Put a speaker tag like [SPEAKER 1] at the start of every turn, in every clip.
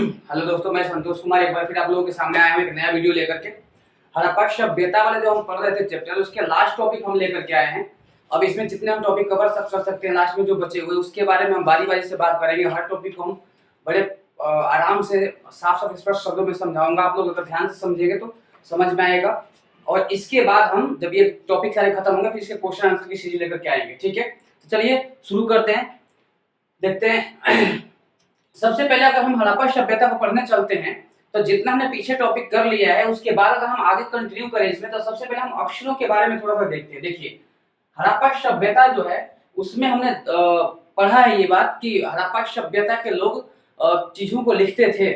[SPEAKER 1] Hello दोस्तों, मैं संतोष कुमार एक बार फिर आप लोगों के सामने आया हूँ एक नया वीडियो लेकर के। हड़प्पा सभ्यता वाले जो हम पढ़ रहे थे चैप्टर, उसके लास्ट टॉपिक हम लेकर के आए हैं। अब इसमें जितने हम टॉपिक कवर कर सकते हैं, लास्ट में जो बचे हुए उसके बारे में हम बारी बारी से बात करेंगे। हर टॉपिक को हम बड़े आराम से साफ साफ स्पष्ट शब्दों में समझाऊंगा। आप लोग अगर ध्यान से समझेंगे तो समझ में आएगा। और इसके बाद हम जब ये टॉपिक सारे खत्म होंगे फिर इसके क्वेश्चन आंसर की सीरीज लेकर के आएंगे। ठीक है, तो चलिए शुरू करते हैं, देखते हैं। सबसे पहले अगर हम हड़प्पा सभ्यता को पढ़ने चलते हैं तो जितना हमने पीछे टॉपिक कर लिया है उसके बाद अगर हम आगे कंटिन्यू करें इसमें, तो सबसे पहले हम अक्षरों के बारे में थोड़ा सा देखते हैं। देखिए, हड़प्पा सभ्यता जो है उसमें हमने पढ़ा है ये बात कि हड़प्पा सभ्यता के लोग चीजों को लिखते थे।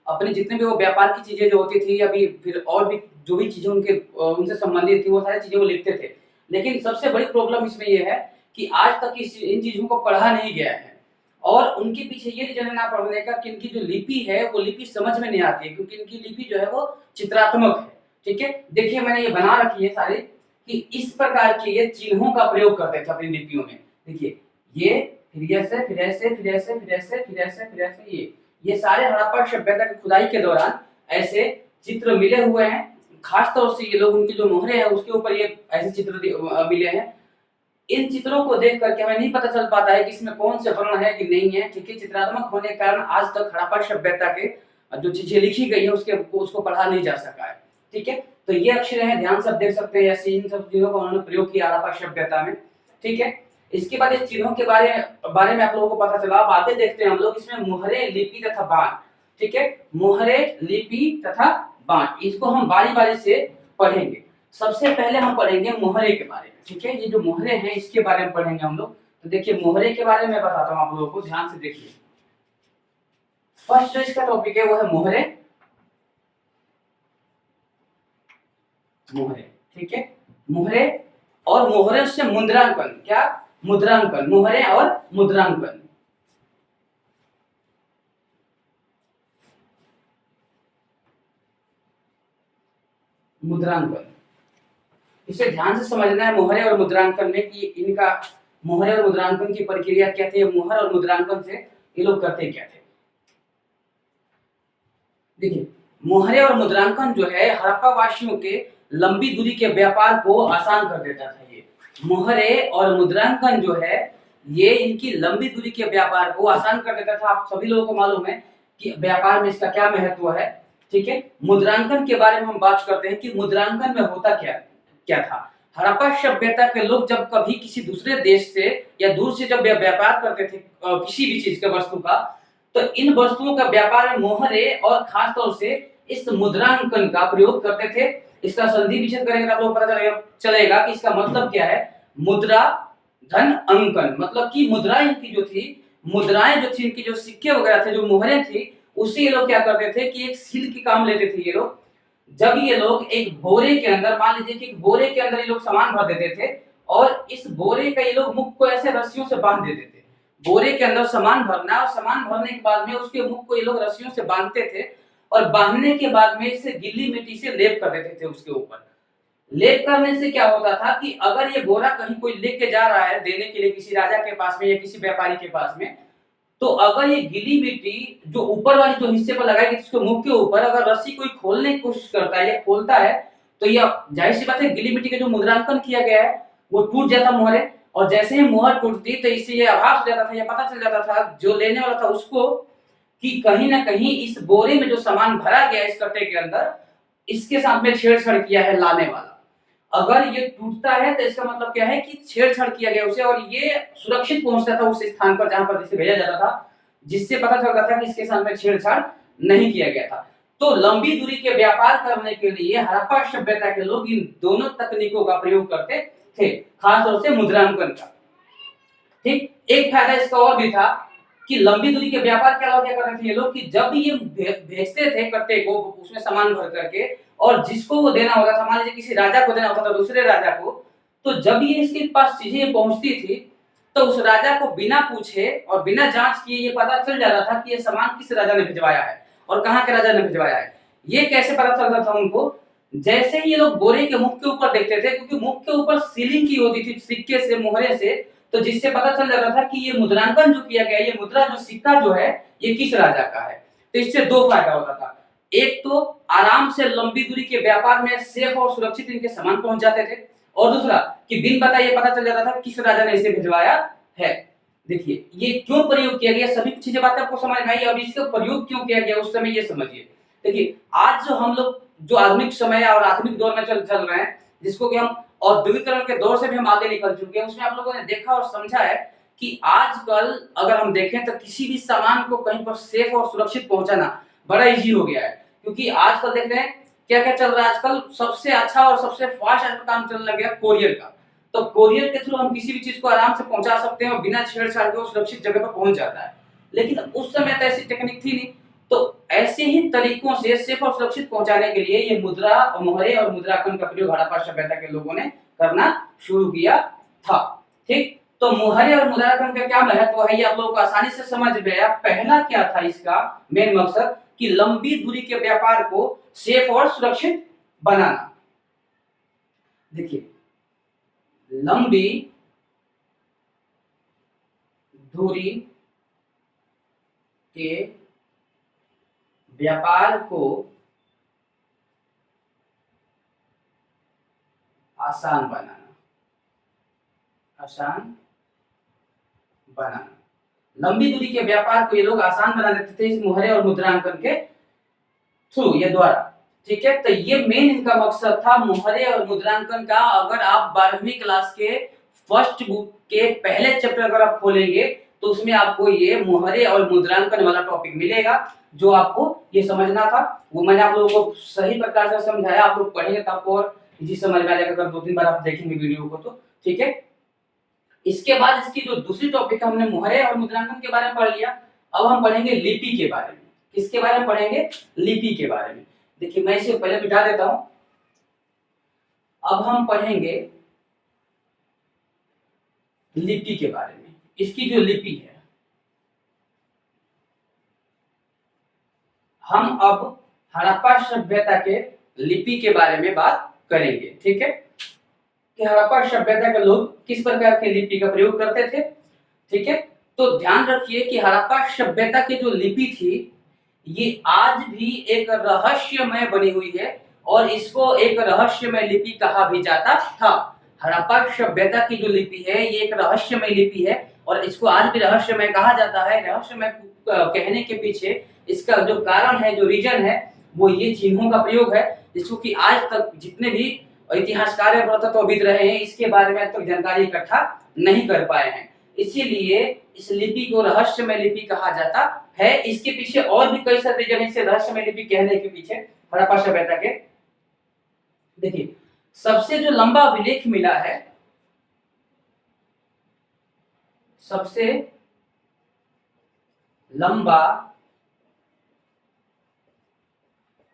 [SPEAKER 1] अपने जितने भी वो व्यापार की चीजें जो होती थी, अभी फिर और भी जो भी चीजें उनके उनसे संबंधित थी, वो सारी चीजें वो लिखते थे। लेकिन सबसे बड़ी प्रॉब्लम इसमें यह है कि आज तक इन चीजों को पढ़ा नहीं गया है। और उनके पीछे ये रीजन है ना पढ़ने का कि इनकी जो लिपि है वो लिपि समझ में नहीं आती है, क्योंकि इनकी लिपि जो है वो चित्रात्मक है। ठीक है, देखिए मैंने ये बना रखी है सारे कि इस प्रकार के ये चिन्हों का प्रयोग करते थे अपनी लिपियों में। देखिए, ये फिर ऐसे फिर ऐसे फिर ऐसे फिर ऐसे फिर ऐसे फिर ऐसे, ये सारे हड़प्पा सभ्यता की खुदाई के दौरान ऐसे चित्र मिले हुए हैं। खास तौर से ये लोग उनकी जो मोहरे हैं उसके ऊपर ये ऐसे चित्र मिले हैं। इन चित्रों को देख करके हमें नहीं पता चल पाता है कि इसमें कौन से वर्ण है कि नहीं है। ठीक है, चित्रात्मक होने के कारण आज तक हड़प्पा सभ्यता के जो चीजें लिखी गई है उसको पढ़ा नहीं जा सका है। ठीक है, तो ये अक्षर है, ध्यान से देख सकते हैं, ऐसे इन सब चीजों का उन्होंने प्रयोग किया हड़प्पा सभ्यता में। ठीक है, इसके बाद इस चिन्हों के बारे में आप लोगों को पता चला। अब आगे देखते हैं हम लोग इसमें मोहरे, लिपि तथा बाण। ठीक है, मोहरे, लिपि तथा बाण, इसको हम बारी बारी से पढ़ेंगे। सबसे पहले हम पढ़ेंगे मोहरे के बारे में। ठीक है, ये जो मोहरे हैं इसके बारे में पढ़ेंगे हम लोग। तो देखिए, मोहरे के बारे में बताता हूँ आप लोगों को, ध्यान से देखिए। फर्स्ट जो इसका टॉपिक है वो है मोहरे। मोहरे, ठीक है, मोहरे और मोहरे से मुद्रांकन। क्या? मुद्रांकन। मोहरे और मुद्रांकन। मुद्रांकन, इसे ध्यान से समझना है मोहरे और मुद्रांकन में कि इनका मोहरे और मुद्रांकन की प्रक्रिया क्या थी, मोहर और मुद्रांकन से ये लोग करते क्या थे। देखिए, मोहरे और मुद्रांकन जो है हड़प्पा वासियों के लंबी दूरी के व्यापार को आसान कर देता था। ये मोहरे और मुद्रांकन जो है ये इनकी लंबी दूरी के व्यापार को आसान कर देता था। आप सभी लोगों को मालूम है कि व्यापार में इसका क्या महत्व है। ठीक है, मुद्रांकन के बारे में हम बात करते हैं कि मुद्रांकन में होता क्या था। हड़प्पा सभ्यता के लोग जब कभी किसी दूसरे देश से या दूर से जब व्यापार करते थे किसी भी चीज के वस्तु का, तो इन वस्तुओं का व्यापार में मोहरे और खास तौर से इस मुद्रांकन का प्रयोग करते थे। इसका संधि विच्छेद करेंगे तो आप लोगों को पता चलेगा कि इसका मतलब क्या है। मुद्रा धन अंकन, मतलब कि मुद्राएं इनकी जो थी, मुद्राएं जो थी इनकी, जो सिक्के वगैरह थे, जो मोहरें थी, उससे ये लोग क्या करते थे कि एक सील की काम लेते थे ये लोग। जब ये लोग एक बोरे के अंदर, मान लीजिए कि एक बोरे के अंदर ये लोग सामान भर देते थे और इस बोरे का ये लोग मुख को ऐसे रस्सियों से बांध देते थे। बोरे के अंदर सामान भरना और सामान भरने के बाद में उसके मुख को ये लोग रस्सियों से बांधते थे और बांधने के बाद में इसे गीली मिट्टी से लेप कर देते थे उसके ऊपर। लेप करने से क्या होता था कि अगर ये बोरा कहीं कोई लेके जा रहा है देने के लिए किसी राजा के पास में या किसी व्यापारी के पास में, तो अगर ये गीली मिट्टी जो ऊपर वाली जो हिस्से पर लगाएगी उसके मुख के ऊपर, अगर रस्सी कोई खोलने की कोशिश करता है या खोलता है, तो ये जाहिर सी बात है गीली मिट्टी का जो मुद्रांकन किया गया है वो टूट जाता मोहरे। और जैसे ही मोहर टूटती तो इससे ये आभास हो जाता था, ये पता चल जाता था जो लेने वाला था उसको कि कहीं ना कहीं इस बोरे में जो सामान भरा गया है इस कट्टे के अंदर, इसके साथ में छेड़छाड़ किया है लाने वाला। अगर ये टूटता है तो इसका मतलब क्या है कि छेड़छाड़ किया गया उसे, और ये सुरक्षित पहुंचता था उस स्थान पर जहां पर इसे भेजा जाता था, जिससे पता चलता था कि इसके साथ में छेड़छाड़ नहीं किया गया था। तो लंबी दूरी के व्यापार करने के लिए हड़प्पा सभ्यता के लोग इन दोनों तकनीकों का प्रयोग करते थे, खासतौर से मुद्रांकन का। ठीक, एक फायदा इसका और भी था कि लंबी दूरी के व्यापार के अलावा क्या करते थे ये लोग कि जब ये भेजते थे कट्टे को उसमें सामान भर करके, और जिसको वो देना होता था, मान लीजिए किसी राजा को देना होता था दूसरे राजा को, तो जब ये इसके पास चीजें पहुंचती थी तो उस राजा को बिना पूछे और बिना जांच किए ये पता चल जाता था कि ये सामान किस राजा ने भिजवाया है और कहाँ के राजा ने भिजवाया है। ये कैसे पता चलता था उनको? जैसे ही ये लोग बोरे के मुख के ऊपर देखते थे, क्योंकि मुख के ऊपर सीलिंग की होती थी सिक्के से, मोहरे से, तो जिससे पता चल जाता था कि ये मुद्रांकन जो किया गया, ये मुद्रा जो सिक्का जो है ये किस राजा का है। तो इससे दो फायदा होता था। एक तो आराम से लंबी दूरी के व्यापार में सेफ और सुरक्षित इनके सामान पहुंच जाते थे, और दूसरा कि बिन बताए पता चल जाता था किस राजा ने इसे भिजवाया है। देखिए ये क्यों प्रयोग किया गया, सभी चीजें बातें आपको समझ में आई। अब इसका प्रयोग क्यों किया गया उस समय ये समझिए। देखिए आज जो हम लोग जो आधुनिक समय और आधुनिक दौर में चल रहे हैं, जिसको कि हम औद्योगिकरण के दौर से भी हम आगे निकल चुके हैं, उसमें आप लोगों ने देखा और समझा है कि आजकल अगर हम देखें तो किसी भी सामान को कहीं पर सेफ और सुरक्षित पहुंचाना बड़ा इजी हो गया है। क्योंकि आजकल देख रहे हैं क्या क्या चल रहा है, आजकल सबसे अच्छा और सबसे फास्ट काम चलने लग गया कोरियर का। तो कोरियर के थ्रू हम किसी भी चीज को आराम से पहुंचा सकते हैं और बिना छेड़छाड़ के वो सुरक्षित जगह पर पहुंच जाता है। लेकिन उस समय तो ऐसी टेक्निक थी नहीं, तो ऐसे ही तरीकों से सेफ और सुरक्षित पहुंचाने के लिए ये मुद्रा, मोहरे और मुद्रांकन का प्रयोग हड़प्पा सभ्यता के लोगों ने करना शुरू किया था। ठीक, तो मोहरे और मुद्रांकन का क्या महत्व है ये आप लोगों को आसानी से समझ गया। पहला क्या था इसका मेन मकसद कि लंबी दूरी के व्यापार को सेफ और सुरक्षित बनाना। देखिए लंबी दूरी के व्यापार को आसान बनाना, लंबी दूरी के व्यापार को ये लोग आसान बना देते थे इस मोहरे और मुद्रांकन के थ्रू, ये द्वारा। ठीक है, तो ये मेन इनका मकसद था मोहरे और मुद्रांकन का। अगर आप 12वीं क्लास के फर्स्ट बुक के पहले चैप्टर अगर आप खोलेंगे तो उसमें आपको ये मोहरे और मुद्रांकन वाला टॉपिक मिलेगा, जो आपको ये समझना था वो मैंने आप लोगों को सही प्रकार से समझाया। आप लोग पढ़ेंगे तो आपको और इजी समझ में आ जाएगा अगर 2-3 बार आप देखेंगे वीडियो को तो। ठीक है, इसके बाद इसकी जो दूसरी टॉपिक है, हमने मोहरे और मुद्रांकन के बारे में पढ़ लिया। अब हम पढ़ेंगे लिपि के बारे में। किसके बारे में पढ़ेंगे? लिपि के बारे में। देखिए मैं इसे पहले बिठा देता हूं। अब हम पढ़ेंगे लिपि के बारे में। इसकी जो लिपि है, हम अब हड़प्पा सभ्यता के लिपि के बारे में बात करेंगे। ठीक है, कि हड़प्पा सभ्यता के लोग किस प्रकार के लिपि का प्रयोग करते थे। ठीक है, तो ध्यान रखिए कि हड़प्पा सभ्यता की जो लिपि थी ये आज भी एक रहस्यमय बनी हुई है, और इसको एक रहस्यमय लिपि कहा भी जाता था। हड़प्पा सभ्यता की जो लिपि है ये एक रहस्यमय लिपि है, और इसको आज भी रहस्यमय कहा जाता है। रहस्यमय कहने के पीछे इसका जो कारण है, जो रीजन है, वो ये चिन्हों का प्रयोग है, जिसको कि आज तक जितने भी इतिहासकार या पुरातत्वविद रहे हैं इसके बारे में अब तक जानकारी इकट्ठा नहीं कर पाए हैं। इसीलिए इस लिपि को रहस्यमय लिपि कहा जाता है। इसके पीछे और भी कई सारे रीजन है इसे रहस्यमय लिपि कहने के पीछे हड़प्पा सभ्यता के। देखिए सबसे जो लंबा अभिलेख मिला है, सबसे लंबा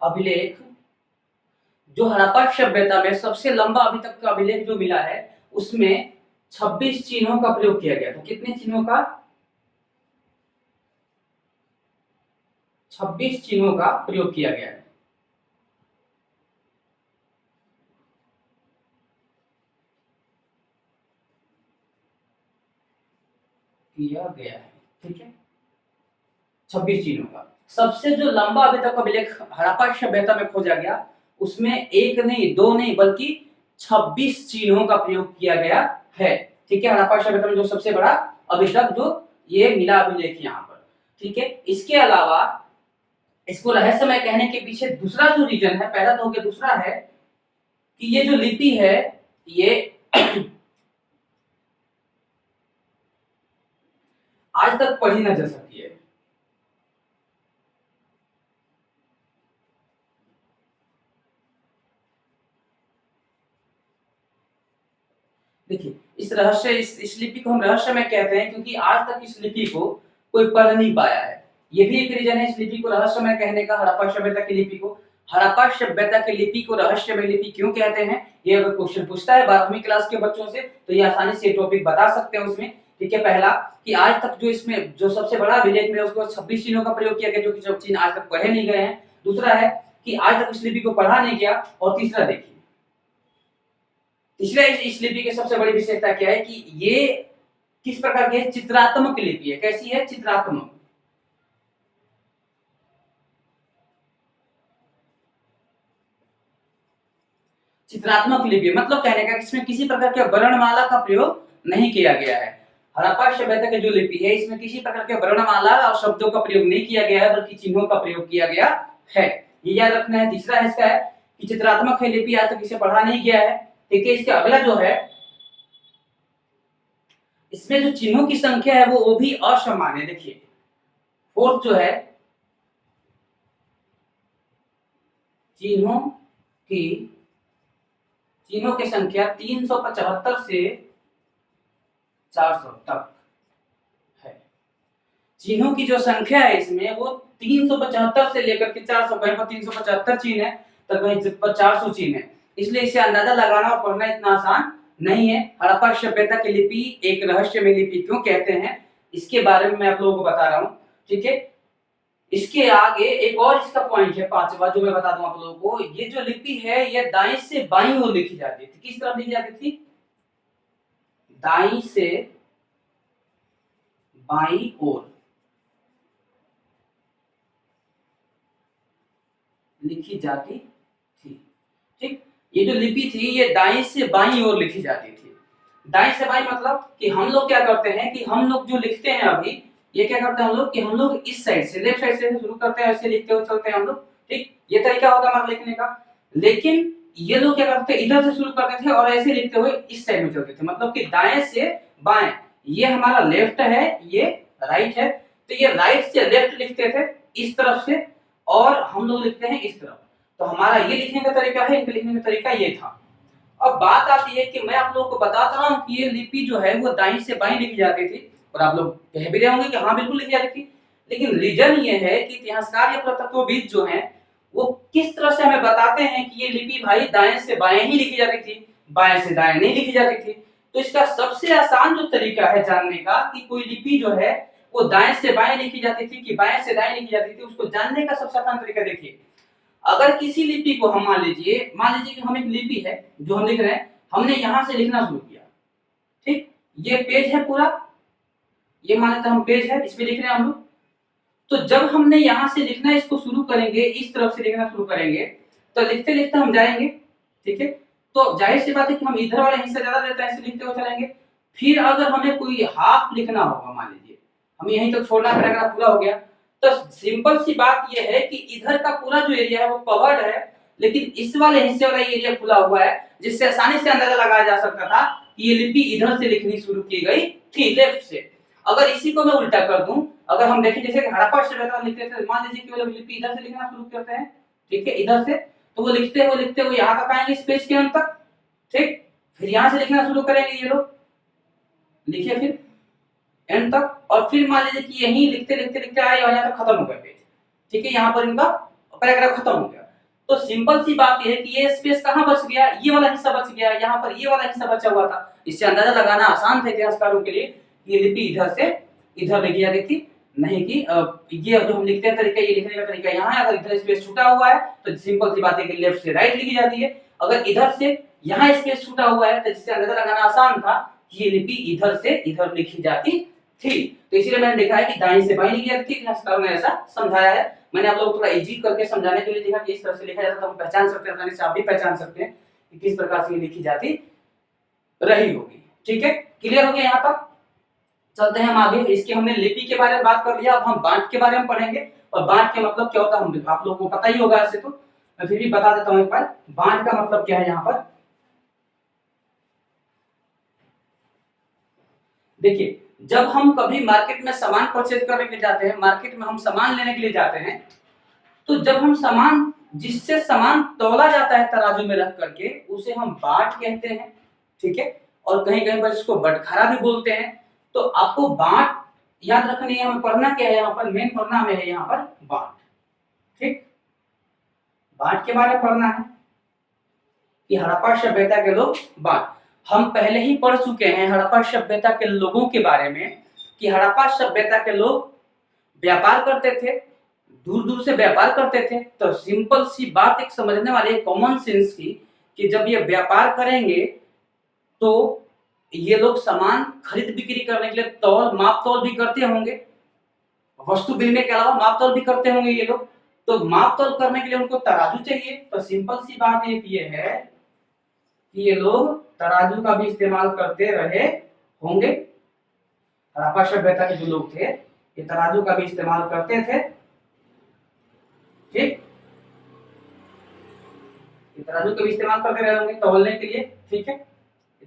[SPEAKER 1] अभिलेख जो हड़प्पा सभ्यता में सबसे लंबा अभी तक का अभिलेख जो मिला है उसमें 26 चिन्हों का प्रयोग किया गया। तो कितने चिन्हों का? 26 चिन्हों का प्रयोग किया गया है। ठीक है, 26 चिन्हों का। सबसे जो लंबा अभी तक अभिलेख हड़प्पा सभ्यता में खोजा गया उसमें एक नहीं, दो नहीं, बल्कि 26 चिन्हों का प्रयोग किया गया है। ठीक है, हड़प्पा सभ्यता में जो सबसे बड़ा अभी तक जो ये मिला अभिलेख यहाँ पर। ठीक है, इसके अलावा इसको रहस्यमय कहने के पीछे दूसरा जो रीजन है, पहला तो हो गया, दूसरा है कि ये जो लिपि है ये आज तक पढ़ी ना जा सकती है। देखिए इस लिपि को हम रहस्यमय कहते हैं क्योंकि आज तक इस लिपि को कोई पढ़ नहीं पाया है। ये भी एक रीजन है इस लिपि को रहस्यमय कहने का। हड़प्पा सभ्यता की लिपि को, हड़प्पा सभ्यता की लिपि को रहस्यमय लिपि क्यों कहते हैं, ये अगर क्वेश्चन पूछता है 12वीं क्लास के बच्चों से तो ये आसानी से टॉपिक बता सकते हैं उसमें। ठीक है, पहला कि आज तक जो इसमें जो सबसे बड़ा अभिलेख मिला उसको 26 चिन्हों का प्रयोग किया गया, जो कि सब चिन्ह आज तक पढ़े नहीं गए हैं। दूसरा है कि आज तक इस लिपि को पढ़ा नहीं गया। और तीसरा देखिए, तीसरा इस लिपि की सबसे बड़ी विशेषता क्या है कि ये किस प्रकार की चित्रात्मक लिपि है। कैसी है? चित्रात्मक। चित्रात्मक लिपि, मतलब कहने का इसमें किसी प्रकार के वर्णमाला का प्रयोग नहीं किया गया है। हड़प्पा सभ्यता की जो लिपि है इसमें किसी प्रकार के वर्णमाला और शब्दों का प्रयोग नहीं किया गया है, बल्कि चिन्हों का प्रयोग किया गया है। ये याद रखना है। तीसरा इसका है कि चित्रात्मक है लिपि, आज तक इसे पढ़ा नहीं गया है। ठीक है, इसके अगला जो है, इसमें जो चिन्हों की संख्या है वो भी असमान है। देखिए फोर्थ जो है, चिन्हों की संख्या 375 से 400 तक है। चिन्हों की जो संख्या है इसमें वो 375 से लेकर के 400, कहीं पर 375 चिन्ह है तो कहीं पर 400 चिन्ह है, इसलिए इसे अंदाजा लगाना और पढ़ना इतना आसान नहीं है। हड़प्पा सभ्यता की लिपि एक रहस्यमय लिपि क्यों कहते हैं, इसके बारे में मैं आप लोगों को बता रहा हूँ। ठीक है, इसके आगे एक और इसका पॉइंट है, पांचवा, जो मैं बता दूं आप लोगों को। ये जो लिपि है ये दाईं से बाईं ओर लिखी जाती थी। किस तरफ लिखी जाती थी? दाईं से बाईं ओर लिखी जाती थी। ठीक, ये जो लिपि थी ये दाईं से बाईं ओर लिखी जाती थी। दाईं से बाईं मतलब कि हम लोग क्या करते हैं कि हम लोग जो लिखते हैं अभी, ये क्या करते हैं हम लोग कि हम लोग इस साइड से, लेफ्ट साइड से शुरू करते हैं, ऐसे लिखते हुए चलते हैं हम लोग। ठीक, ये तरीका होता है हमारा लिखने का। लेकिन ये लोग क्या करते हैं, इधर से शुरू करते थे और ऐसे लिखते हुए इस साइड में चलते थे, मतलब कि दाएं से बाएं। ये हमारा लेफ्ट है, ये राइट है, तो ये राइट से लेफ्ट लिखते थे इस तरफ से, और हम लोग लिखते हैं इस तरफ। तो हमारा ये लिखने का तरीका है, इनके लिखने का तरीका ये था। अब बात आती है कि मैं आप लोगों को बताता रहा हूँ कि ये लिपि जो है वो दाईं से बाईं लिखी जाती थी, और आप लोग कह भी रहे होंगे कि हाँ बिल्कुल लिखी जाती थी। लेकिन रीजन ये है कि इतिहासकार या पुरातत्वविद जो हैं वो किस तरह से हमें बताते हैं कि ये लिपि भाई दाएं से बाएं ही लिखी जाती थी, बाएं से दाएं नहीं लिखी जाती थी। तो इसका सबसे आसान जो तरीका है जानने का कि कोई लिपि जो है वो दाएं से बाएं लिखी जाती थी कि बाएं से दाएं लिखी जाती थी, उसको जानने का सबसे आसान तरीका देखिए। अगर किसी लिपि को हम मान लीजिए कि हम एक लिपि है जो हम लिख रहे हैं, हमने यहां से लिखना शुरू किया। ठीक, ये पेज है पूरा, ये मान लेते हम पेज है, इसमें लिख रहे हैं हम लोग। तो जब हमने यहां से लिखना इसको शुरू करेंगे, इस तरफ से लिखना शुरू करेंगे, तो लिखते लिखते हम जाएंगे। ठीक है, तो जाहिर सी बात है कि हम इधर वाला हिस्सा ज्यादा लेते हैं, ऐसे लिखते हुए चलेंगे। फिर अगर हमें कोई हाफ लिखना होगा, मान लीजिए हम यहीं तक छोड़ना पैराग्राफ पूरा हो गया, तो सिंपल सी बात यह है कि इधर का पूरा जो एरिया है वो कवर्ड है, लेकिन इस वाले हिस्से वाला एरिया खुला हुआ है, जिससे आसानी से अंदाजा लगाया जा सकता था कि ये लिपि इधर से लिखनी शुरू की गई थी, लेफ्ट से। अगर इसी को मैं उल्टा कर दूं, अगर हम देखें जैसे कि हड़प्पा सभ्यता लिखते थे, मान लीजिए कि वो लोग लिपि इधर से लिखना शुरू करते हैं, ठीक है, इधर से, तो वो लिखते हुए यहाँ तक आएंगे इस पेज के अंत तक। ठीक, फिर यहाँ से लिखना शुरू करेंगे, ये लोग लिखे फिर एंड तक, और फिर मान लीजिए कि यहीं लिखते लिखते लिखते आए और यहाँ तक खत्म हो गया पेज। ठीक है, यहाँ पर इनका पैराग्राफ खत्म हो गया। तो सिंपल सी बात यह है कि ये स्पेस कहाँ बच गया, ये वाला हिस्सा बच गया, यहाँ पर ये वाला हिस्सा बचा हुआ था। इससे अंदाजा लगाना आसान था इतिहासकारों के लिए, ये लिपि इधर से इधर लिखी जाती थी, नहीं कि ये जो हम लिखते हैं तरीका, ये लिखने का तरीका यहाँ है। अगर इधर स्पेस छूटा हुआ है तो सिंपल सी बात है कि लेफ्ट से राइट लिखी जाती है। अगर इधर से यहाँ स्पेस छूटा हुआ है तो जिससे अंदाजा लगाना आसान था कि ये लिपि इधर से इधर लिखी जाती थी। तो इसीलिए मैंने देखा है कि दाईं से बाईं लिखी जाती थी, इतिहासकारों ने ऐसा समझाया है। मैंने आप लोगों को थोड़ा इजी करके समझाने के लिए देखा कि इस तरह से लिखा जाता, तो हम पहचान सकते हैं, आसानी से आप भी पहचान सकते हैं कि किस प्रकार से ये लिखी जाती रही होगी। ठीक है, क्लियर हो गया यहाँ तक? चलते हैं हम आगे। इसके हमने लिपि के बारे में बात कर लिया, अब हम बांट के बारे में पढ़ेंगे। और बांट के मतलब क्या होता है हम आप लोगों को पता ही होगा ऐसे, तो मैं फिर भी बता देता हूँ एक बार। बांट का मतलब क्या है यहाँ पर देखिए, जब हम कभी मार्केट में सामान परचेज करने के लिए जाते हैं, मार्केट में हम सामान लेने के लिए जाते हैं, तो जब हम सामान जिससे सामान तौला जाता है तराजू में रख करके, उसे हम बाट कहते हैं। ठीक है, और कहीं कहीं पर इसको बटखरा भी बोलते हैं। तो आपको बाट याद रखनी है, हमें पढ़ना क्या है यहाँ पर, मेन पढ़ना हमें है यहाँ पर बाट। ठीक, बाट के बारे में पढ़ना है कि हड़प्पा सभ्यता के लोग बाट। हम पहले ही पढ़ चुके हैं हड़प्पा सभ्यता के लोगों के बारे में कि हड़प्पा सभ्यता के लोग व्यापार करते थे, दूर दूर से व्यापार करते थे। तो सिंपल सी बात एक समझने वाली है, कॉमन सेंस की, कि जब ये व्यापार करेंगे तो ये लोग सामान खरीद बिक्री करने के लिए तौल माप तौल भी करते होंगे, वस्तु विनिमय के अलावा माप तौल भी करते होंगे ये लोग। तो माप तौल करने के लिए उनको तराजू चाहिए। तो सिंपल सी बात ये है कि ये लोग तराजू का भी इस्तेमाल करते रहे होंगे। हड़प्पा सभ्यता के जो लोग थे ये तराजू का भी इस्तेमाल करते थे। ठीक, ये तराजू का भी इस्तेमाल करते रहे होंगे तौलने के लिए। ठीक है,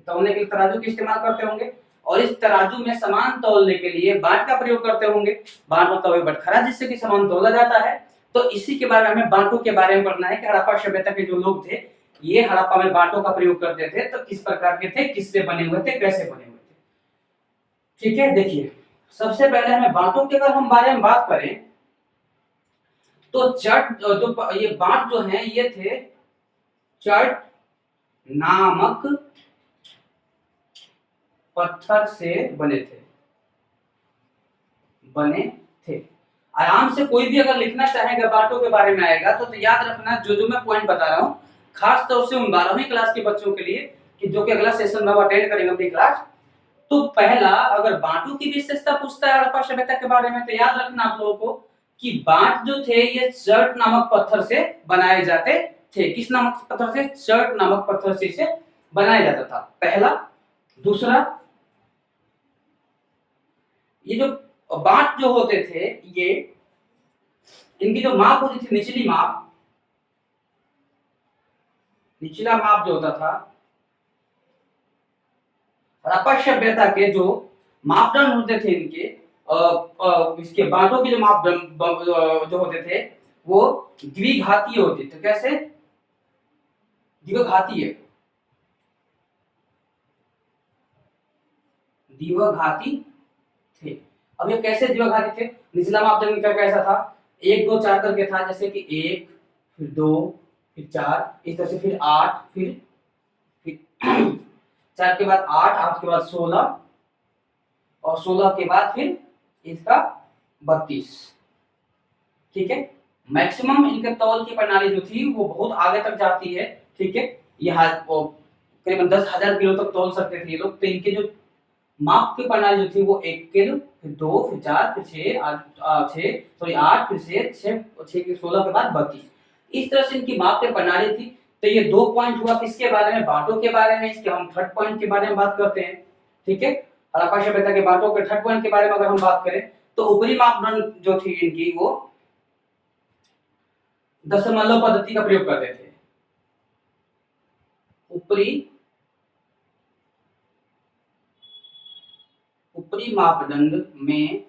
[SPEAKER 1] तौलने के लिए तराजू का इस्तेमाल करते होंगे और इस तराजू में सामान तौलने के लिए बाट का प्रयोग करते होंगे। बाट मतलब एक बटखरा जिससे कि सामान तौला जाता है। तो इसी के बारे में हमें बांटों के बारे में पढ़ना है कि हड़प्पा सभ्यता के जो लोग थे ये हड़प्पा में बांटों का प्रयोग करते थे। तो किस प्रकार के थे, किससे बने हुए थे, कैसे बने हुए थे। ठीक है, देखिए सबसे पहले हमें बांटों के अगर हम बारे में बात करें तो चट जो ये बांट जो है ये थे चट नामक पत्थर से बने थे। आराम से कोई भी अगर लिखना चाहेगा बांटों के बारे में आएगा तो याद रखना जो मैं पॉइंट बता रहा हूँ खास तौर से उन 12वीं क्लास के बच्चों के लिए कि जो कि अगला सेशन में अटेंड करेंगे अपनी क्लास। तो पहला अगर बांटों की विशेषता पूछता है हड़प्पा सभ्यता के बारे में तो याद रखना आप लोगों को कि बांट जो थे ये चट नामक पत्थर से बनाए जाते थे। किस नामक पत्थर से, चट नामक पत्थर से इसे बनाया जाता था, पहला। दूसरा, ये जो बांट जो होते थे ये इनकी जो माप होती थी निचला माप जो होता था हड़प्पा सभ्यता के जो मापदंड होते थे इनके इसके बांटों के जो मापदंड जो होते थे वो द्विघातीय होते थे। कैसे, द्विघातीय थे। अब ये कैसे द्विघाती थे, निचला मापदंड इनका कैसा था, 1 2 4 करके था, जैसे कि 1 फिर 2 फिर 4 इस तरह से, फिर 8 फिर 4 के बाद 8 8 के बाद 16 और 16 के बाद फिर इसका 32। ठीक है, मैक्सिमम इनके तौल की प्रणाली जो थी वो बहुत आगे तक जाती है। ठीक है, यहाँ करीबन 10,000 किलो तक तौल सकते थे ये लोग। तो इनके जो माप की प्रणाली जो थी वो 1 किलो फिर 2 फिर 4 फिर 6 8 फिर 6 के 16 के बाद 32 इस तरह से इनकी माप की प्रणाली थी। तो ये 2 पॉइंट हुआ किसके बारे में, बांटों के बारे में। इसके हम थर्ड पॉइंट के बारे में बात करते हैं। ठीक है, हड़प्पा सभ्यता के बांटों के थर्ड पॉइंट के बारे में अगर हम बात करें तो ऊपरी मापदंड जो थी इनकी वो दशमलव पद्धति का प्रयोग करते थे। ऊपरी मापदंड में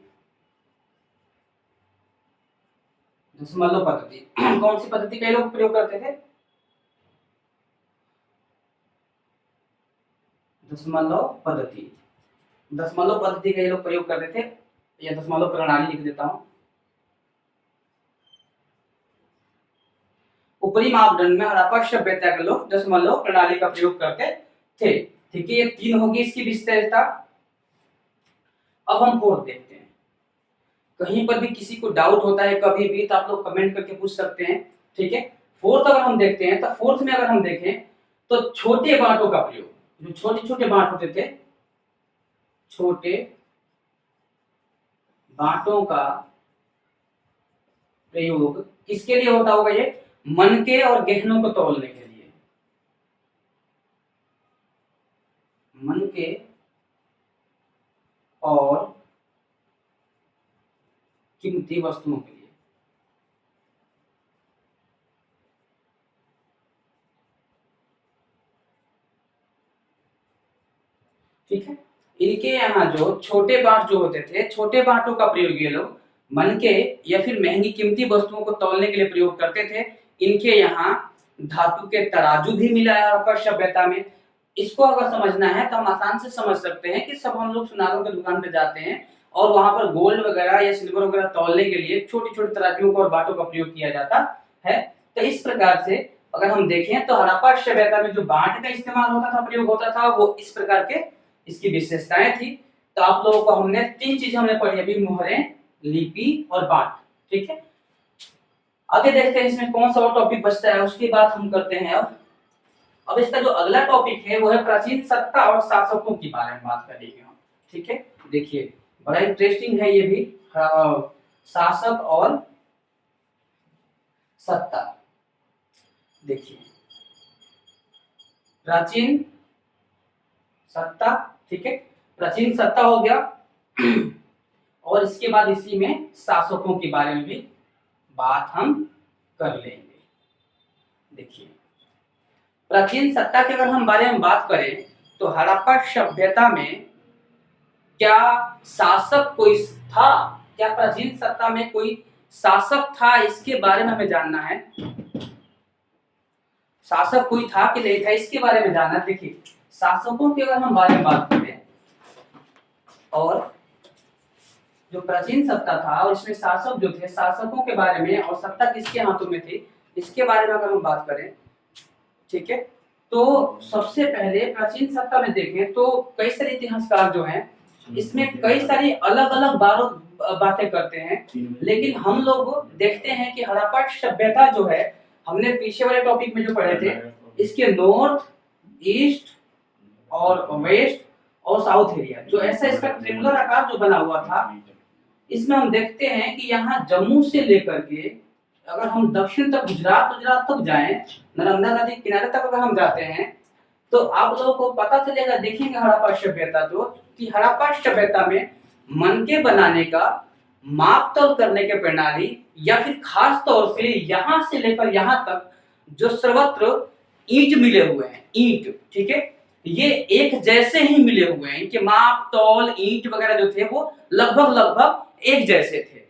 [SPEAKER 1] दशमलव पद्धति कौन सी पद्धति का लोग प्रयोग करते थे, दशमलव पद्धति का ये लोग प्रयोग करते थे। या दशमलव प्रणाली लिख देता हूं। ऊपरी मापदंड में हड़प्पा सभ्यता के लोग दशमलव प्रणाली का प्रयोग करते थे। ठीक है, ये 3 होगी इसकी विशेषता। अब हम फोर्थ देखते हैं। कहीं पर भी किसी को डाउट होता है कभी भी तो आप लोग कमेंट करके पूछ सकते हैं। ठीक है, फोर्थ अगर हम देखते हैं तो फोर्थ में अगर हम देखें तो छोटे बांटों का प्रयोग, जो छोटे छोटे बांट होते थे, छोटे बांटों का प्रयोग किसके लिए होता होगा, ये मनके और गहनों को तौलने के लिए, मनके और कीमती वस्तुओं के लिए। ठीक है, इनके यहाँ जो छोटे बांट जो होते थे, छोटे बांटों का प्रयोग ये लोग मनके या फिर महंगी कीमती वस्तुओं को तौलने के लिए प्रयोग करते थे। इनके यहाँ धातु के तराजू भी मिला है हड़प्पा सभ्यता में। इसको अगर समझना है तो हम आसान से समझ सकते हैं कि सब हम लोग सुनारों की दुकान पे जाते हैं और वहां पर गोल्ड वगैरह या सिल्वर वगैरह तौलने के लिए छोटी छोटी तराजुओं को और बाटों का प्रयोग किया जाता है। तो इस प्रकार से अगर हम देखें तो हड़प्पा सभ्यता में जो बाट का इस्तेमाल होता था, प्रयोग होता था, वो इस प्रकार के इसकी विशेषताएं थी। तो आप लोगों को हमने 3 चीजें हमने पढ़ी अभी, मुहरें, लिपि और बाट। ठीक है, आगे देखते हैं इसमें कौन सा और टॉपिक बचता है, उसकी बात हम करते हैं। अब इसका जो अगला टॉपिक है वो है प्राचीन सत्ता और शासकों के बारे में बात करेंगे हम। ठीक है, देखिए बड़ा इंटरेस्टिंग है ये भी, शासक और सत्ता। देखिए प्राचीन सत्ता, ठीक है, प्राचीन सत्ता हो गया। और इसके बाद इसी में शासकों के बारे में भी बात हम कर लेंगे। देखिए, प्राचीन सत्ता के अगर हम बारे में बात करें तो हड़प्पा सभ्यता में क्या शासक कोई था, क्या प्राचीन सत्ता में कोई शासक था, इसके बारे में हमें जानना है। शासक कोई था कि नहीं था, इसके बारे में जानना। देखिए, शासकों के अगर हम बारे में बात करें और जो प्राचीन सत्ता था और इसमें शासक जो थे, शासकों के बारे में और सत्ता किसके हाथों में थी, इसके बारे में अगर हम बात करें, ठीक है, तो सबसे पहले प्राचीन सत्ता में देखें तो कई सारे इतिहासकार जो हैं इसमें कई सारी अलग अलग बातें करते हैं, लेकिन हम लोग देखते हैं कि हड़प्पा सभ्यता जो है, हमने पीछे वाले टॉपिक में जो पढ़े थे, इसके नॉर्थ, ईस्ट और वेस्ट और साउथ एरिया, जो ऐसा इसका ट्रिंगुलर आकार जो बना हुआ था, इसमें हम देखते हैं कि यहाँ जम्मू से लेकर के अगर हम दक्षिण तक गुजरात तक जाएं, नर्मदा नदी किनारे तक अगर हम जाते हैं, तो आप लोगों को पता चलेगा, देखेंगे हड़प्पा सभ्यता जो कि हड़प्पा सभ्यता में मनके बनाने का, माप तौल करने के प्रणाली, या फिर खास तौर से यहाँ से लेकर यहाँ तक जो सर्वत्र ईंट मिले हुए हैं, ईंट, ठीक है, ये एक जैसे ही मिले हुए हैं, इनके माप तौल ईंट वगैरह जो थे वो लगभग एक जैसे थे,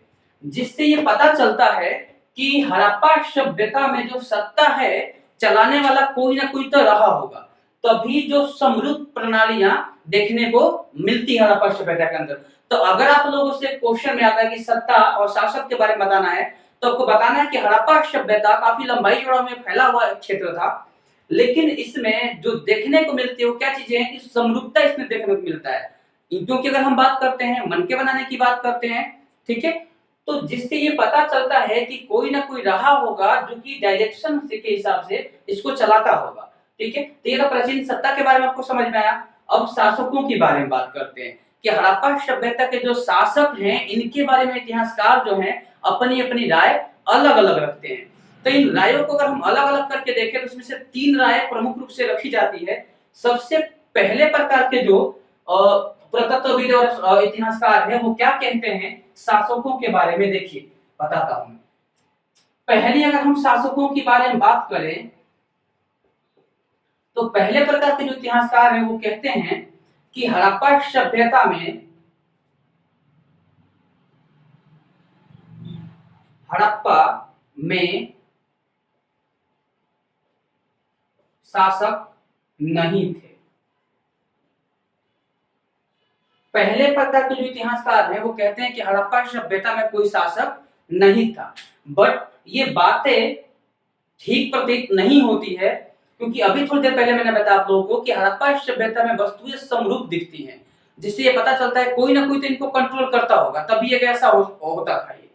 [SPEAKER 1] जिससे ये पता चलता है कि हड़प्पा सभ्यता में जो सत्ता है चलाने वाला कोई ना कोई तो रहा होगा, तभी जो समृद्ध प्रणालियां देखने को मिलती है हड़प्पा सभ्यता के अंदर। तो अगर आप लोगों से क्वेश्चन में आता है कि सत्ता और शासक के बारे में बताना है, तो आपको बताना है कि हड़प्पा सभ्यता काफी लंबाई चौड़ाई में फैला हुआ क्षेत्र था, लेकिन इसमें जो देखने को मिलती है वो क्या चीजें हैं कि समरूपता इसमें देखने को मिलता है। ईंटों की अगर हम बात करते हैं, मनके बनाने की बात करते हैं, ठीक है, तो जिससे ये पता चलता है कि कोई ना कोई रहा होगा जो कि डायरेक्शन के हिसाब से इसको चलाता होगा, ठीक है। तो ये तो प्राचीन सत्ता के बारे में आपको समझ में आया। अब शासकों के बारे में बात करते हैं कि हड़प्पा सभ्यता के जो शासक हैं, इनके बारे में इतिहासकार जो हैं अपनी अपनी राय अलग अलग रखते हैं। तो इन रायों को अगर हम अलग अलग करके देखें तो उसमें से 3 राय प्रमुख रूप से रखी जाती है। सबसे पहले प्रकार के जो पुरातत्वविद और इतिहासकार है वो क्या कहते हैं शासकों के बारे में, देखिए बताता हूं। पहले अगर हम शासकों के बारे में बात करें तो पहले प्रकार के जो इतिहासकार हैं वो कहते हैं कि हड़प्पा सभ्यता में शासक नहीं थे। पहले प्रकार के जो इतिहासकार हैं वो कहते हैं कि हड़प्पा सभ्यता में कोई शासक नहीं था, बट ये बातें ठीक प्रतीत नहीं होती है, क्योंकि अभी थोड़ी देर पहले मैंने बताया आप लोगों को कि हड़प्पा सभ्यता में वस्तुएं समरूप दिखती हैं, जिससे ये पता चलता है कोई ना कोई तो इनको कंट्रोल करता होगा, तभी ये ऐसा होता था। ये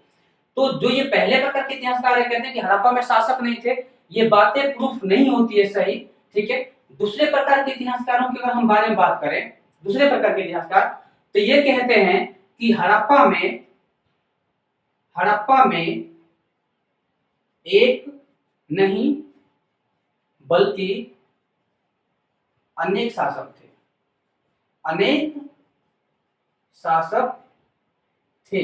[SPEAKER 1] तो जो ये पहले प्रकार के इतिहासकार कहते हैं कि हड़प्पा में शासक नहीं थे, ये बातें प्रूफ नहीं होती है सही, ठीक है। दूसरे प्रकार के इतिहासकारों के अगर हम बारे में बात करें, दूसरे प्रकार के इतिहासकार तो ये कहते हैं कि हड़प्पा में एक नहीं बल्कि अनेक शासक थे, अनेक शासक थे।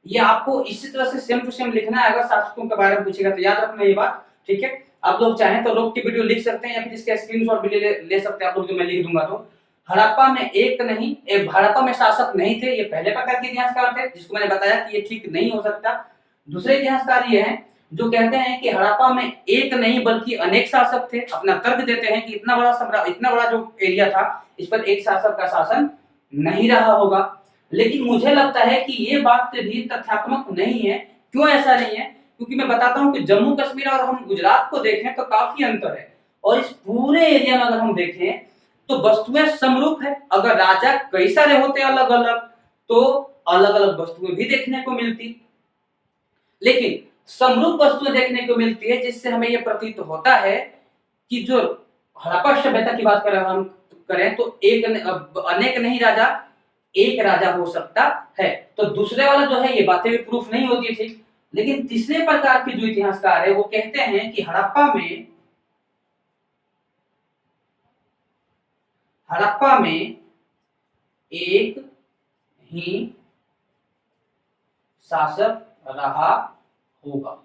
[SPEAKER 1] ये आपको इसी तरह से सेम टू सेम लिखना है, अगर शासकों के बारे में पूछेगा तो याद रखना ये बात, ठीक है। आप लोग चाहें तो रोक की वीडियो लिख सकते हैं या फिर इसका स्क्रीनशॉट भी ले सकते हैं आप लोग, जो मैं लिख दूंगा। तो हड़प्पा में हड़प्पा में शासक नहीं थे, ये पहले प्रकार के इतिहासकार थे, जिसको मैंने बताया कि ये ठीक नहीं हो सकता। दूसरे इतिहासकार ये हैं जो कहते हैं कि हड़प्पा में एक नहीं बल्कि अनेक शासक थे। अपना तर्क देते हैं कि इतना बड़ा जो एरिया था, इस पर एक शासक का शासन नहीं रहा होगा। लेकिन मुझे लगता है कि ये बात भी तथ्यात्मक नहीं है। क्यों ऐसा नहीं है? क्योंकि मैं बताता हूं कि जम्मू कश्मीर और हम गुजरात को देखें तो काफी अंतर है, और इस पूरे एरिया में अगर हम देखें तो वस्तुएं समरूप है। अगर राजा कई सारे होते अलग अलग तो अलग अलग वस्तुएं भी देखने को मिलती, लेकिन समरूप वस्तुएं देखने को मिलती है, जिससे हमें यह प्रतीत होता है कि जो हड़प्पा सभ्यता की बात करें तो अनेक नहीं राजा, एक राजा हो सकता है। तो दूसरे वाला जो है ये बातें भी प्रूफ नहीं होती है, ठीक। लेकिन तीसरे प्रकार के जो इतिहासकार है वो कहते हैं कि हड़प्पा में हड़प्पा में एक ही शासक रहा होगा।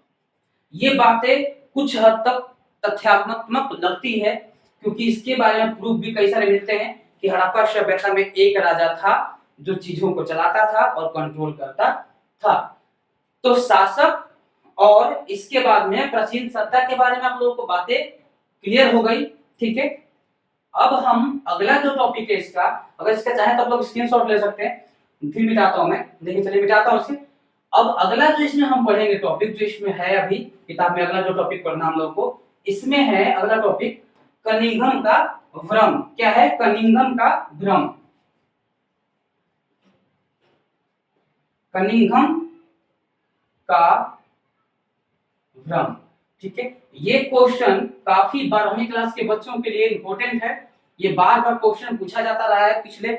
[SPEAKER 1] ये बातें कुछ हद तक तथ्यात्मक लगती है, क्योंकि इसके बारे में प्रूफ भी कई सारे मिलते हैं कि हड़प्पा सभ्यता में एक राजा था जो चीजों को चलाता था और कंट्रोल करता था। तो शासक और इसके बाद में प्राचीन सत्ता के बारे में आप लोगों को बातें क्लियर हो गई, ठीक है। अब हम अगला जो टॉपिक है इसका, अगर इसका चाहे तो आप लोग स्क्रीनशॉट ले सकते हैं, फिर मिटाता हूं मैं, देखिए चलिए मिटाता हूं इसे। अब अगला जो इसमें हम पढ़ेंगे टॉपिक, जो इसमें है अभी किताब में अगला जो टॉपिक पढ़ना हम लोग को, इसमें है अगला टॉपिक कनिंघम का भ्रम। क्या है? कनिंघम का भ्रम। कनिंघम का भ्रम, ठीक है। ये क्वेश्चन काफी 12वीं क्लास के बच्चों के लिए इंपॉर्टेंट है। ये बार बार क्वेश्चन पूछा जाता रहा है, पिछले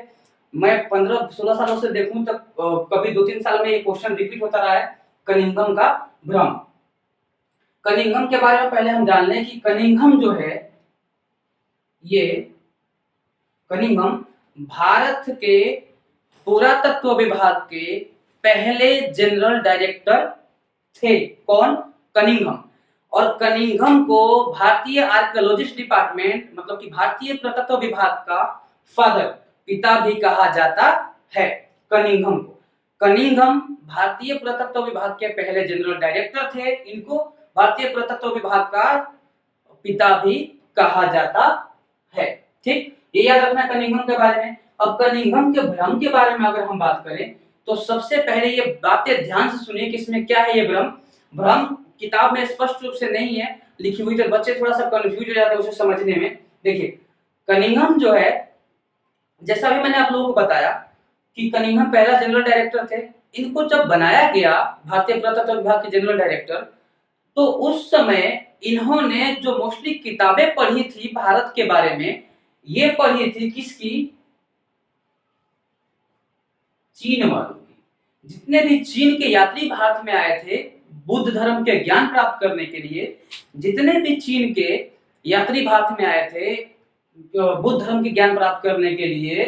[SPEAKER 1] मैं 15-16 सालों से देखूं तक कभी 2-3 साल में ये क्वेश्चन रिपीट होता रहा है, कनिंघम का भ्रम। कनिंघम के बारे में पहले हम जान लें कि कनिंघम जो है, ये कनिंघम भारत के पुरातत्व विभाग के पहले जनरल डायरेक्टर थे। कौन? कनिंघम। और कनिंघम को भारतीय आर्कियोलॉजिस्ट डिपार्टमेंट, मतलब कि भारतीय पुरातत्व विभाग का फादर, पिता भी कहा जाता है कनिंघम को। कनिंघम भारतीय पुरातत्व विभाग के पहले जनरल डायरेक्टर थे, इनको भारतीय पुरातत्व विभाग का पिता भी कहा जाता है, ठीक। ये याद रखना कनिंघम के बारे में। अब कनिंघम के भ्रम के बारे में अगर हम बात करें तो सबसे पहले ये बातें ध्यान से सुनिए कि इसमें क्या है। ये भ्रम, भ्रम किताब में स्पष्ट रूप से नहीं है लिखी हुई, तो बच्चे थोड़ा सा कंफ्यूज हो जाते हैं उसे समझने में। देखिए कनिंघम जो है, जैसा भी मैंने आप लोगों को बताया कि कनिंघम पहला जनरल डायरेक्टर थे, इनको जब बनाया गया भारतीय पुरातत्व विभाग के जनरल डायरेक्टर, तो उस समय इन्होंने जो मोस्टली किताबें पढ़ी थी भारत के बारे में, ये पढ़ी थी किसकी? चीन वालों की। जितने भी चीन के यात्री भारत में आए थे बुद्ध धर्म के ज्ञान प्राप्त करने के लिए, जितने भी चीन के यात्री भारत में आए थे बुद्ध धर्म के ज्ञान प्राप्त करने के लिए,